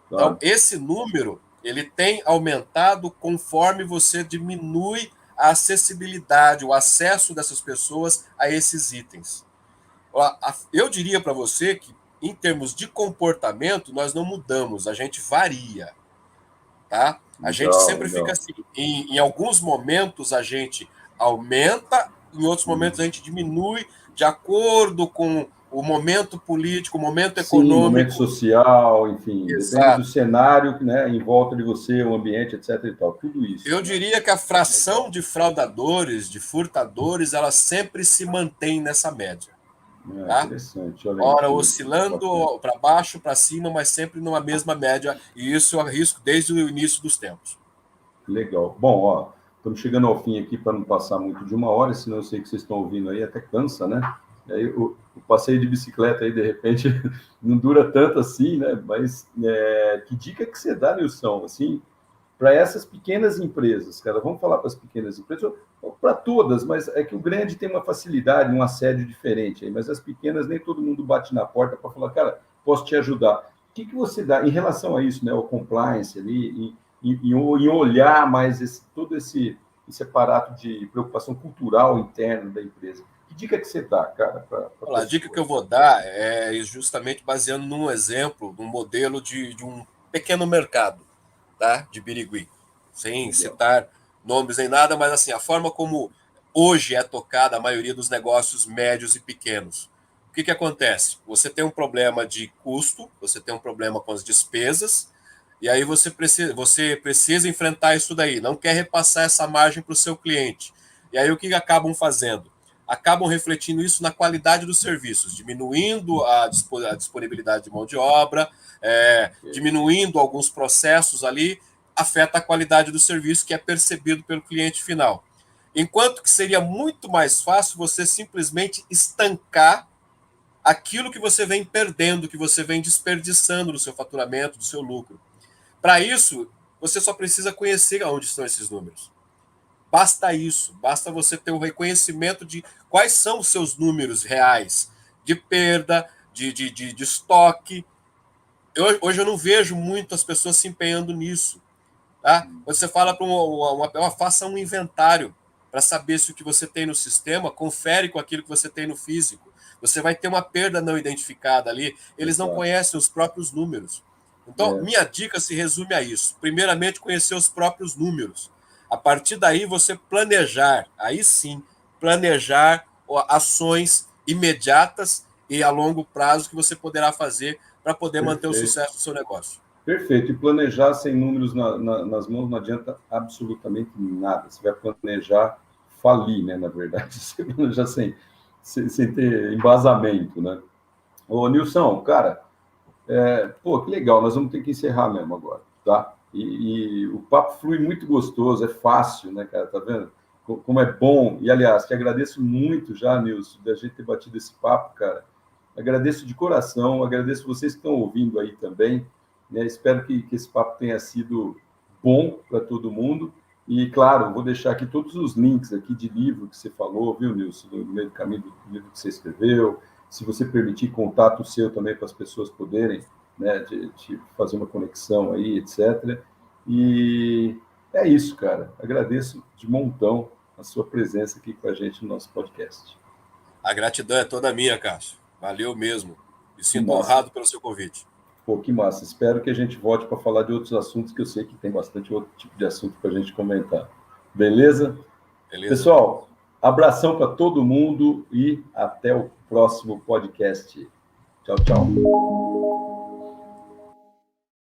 [SPEAKER 2] Então, esse número ele tem aumentado conforme você diminui a acessibilidade, o acesso dessas pessoas a esses itens. Eu diria para você que, em termos de comportamento, nós não mudamos, a gente varia. Tá? A gente sempre fica assim. Em alguns momentos a gente aumenta, em outros momentos a gente diminui, de acordo com o momento político, o momento econômico.
[SPEAKER 1] O momento social, enfim, depende do cenário, né, em volta de você, o ambiente, etc. e tal, tudo isso.
[SPEAKER 2] Eu diria que a fração de fraudadores, de furtadores, ela sempre se mantém nessa média. Tá?
[SPEAKER 1] Interessante.
[SPEAKER 2] Ora oscilando para baixo, para cima, mas sempre numa mesma média, e isso eu arrisco desde o início dos tempos.
[SPEAKER 1] Legal. Bom, estamos chegando ao fim aqui para não passar muito de 1 hora, senão eu sei que vocês estão ouvindo aí, até cansa, né? Aí, o passeio de bicicleta aí, de repente, não dura tanto assim, né? Mas que dica que você dá, Nilson, assim, para essas pequenas empresas, cara? Vamos falar para as pequenas empresas, para todas, mas é que o grande tem uma facilidade, um assédio diferente aí, mas as pequenas nem todo mundo bate na porta para falar, cara, posso te ajudar. O que você dá em relação a isso, né? O compliance ali, em olhar mais todo esse aparato de preocupação cultural interno da empresa. Que dica que você dá, cara?
[SPEAKER 2] A dica que eu vou dar é justamente baseando num exemplo, num modelo de um pequeno mercado, tá? De Birigui. Sem citar nomes nem nada, mas assim, a forma como hoje é tocada a maioria dos negócios médios e pequenos. O que acontece? Você tem um problema de custo, você tem um problema com as despesas, e aí você precisa enfrentar isso daí. Não quer repassar essa margem para o seu cliente. E aí o que acabam fazendo? Acabam refletindo isso na qualidade dos serviços, diminuindo a disponibilidade de mão de obra, diminuindo alguns processos ali, afeta a qualidade do serviço que é percebido pelo cliente final. Enquanto que seria muito mais fácil você simplesmente estancar aquilo que você vem perdendo, que você vem desperdiçando no seu faturamento, do seu lucro. Para isso, você só precisa conhecer onde estão esses números. Basta isso, basta você ter o reconhecimento de quais são os seus números reais de perda, de estoque. Hoje eu não vejo muitas pessoas se empenhando nisso. Tá? Você fala para faça um inventário para saber se o que você tem no sistema confere com aquilo que você tem no físico. Você vai ter uma perda não identificada ali. Eles não conhecem os próprios números. Então, minha dica se resume a isso. Primeiramente, conhecer os próprios números. A partir daí, você planejar, aí sim, planejar ações imediatas e a longo prazo que você poderá fazer para poder manter o sucesso do seu negócio.
[SPEAKER 1] Perfeito. E planejar sem números nas mãos não adianta absolutamente nada. Você vai planejar falir, né, na verdade. Você planejar sem ter embasamento, né? Ô, Nilson, cara, que legal. Nós vamos ter que encerrar mesmo agora, tá? E o papo flui muito gostoso, é fácil, né, cara? Tá vendo? Como é bom. E, aliás, te agradeço muito já, Nilson, da gente ter batido esse papo, cara. Agradeço de coração, agradeço vocês que estão ouvindo aí também. Né? Espero que esse papo tenha sido bom para todo mundo. E, claro, vou deixar aqui todos os links aqui de livro que você falou, viu, Nilson? No meio do caminho do livro que você escreveu. Se você permitir, contato seu também para as pessoas poderem, né, de fazer uma conexão aí, etc. E é isso, cara. Agradeço de montão a sua presença aqui com a gente no nosso podcast.
[SPEAKER 2] A gratidão é toda minha, Cássio. Valeu mesmo. Me sinto honrado pelo seu convite.
[SPEAKER 1] Pô, que massa. Espero que a gente volte para falar de outros assuntos, que eu sei que tem bastante outro tipo de assunto para a gente comentar. Beleza?
[SPEAKER 2] Beleza.
[SPEAKER 1] Pessoal, abração para todo mundo e até o próximo podcast. Tchau, tchau.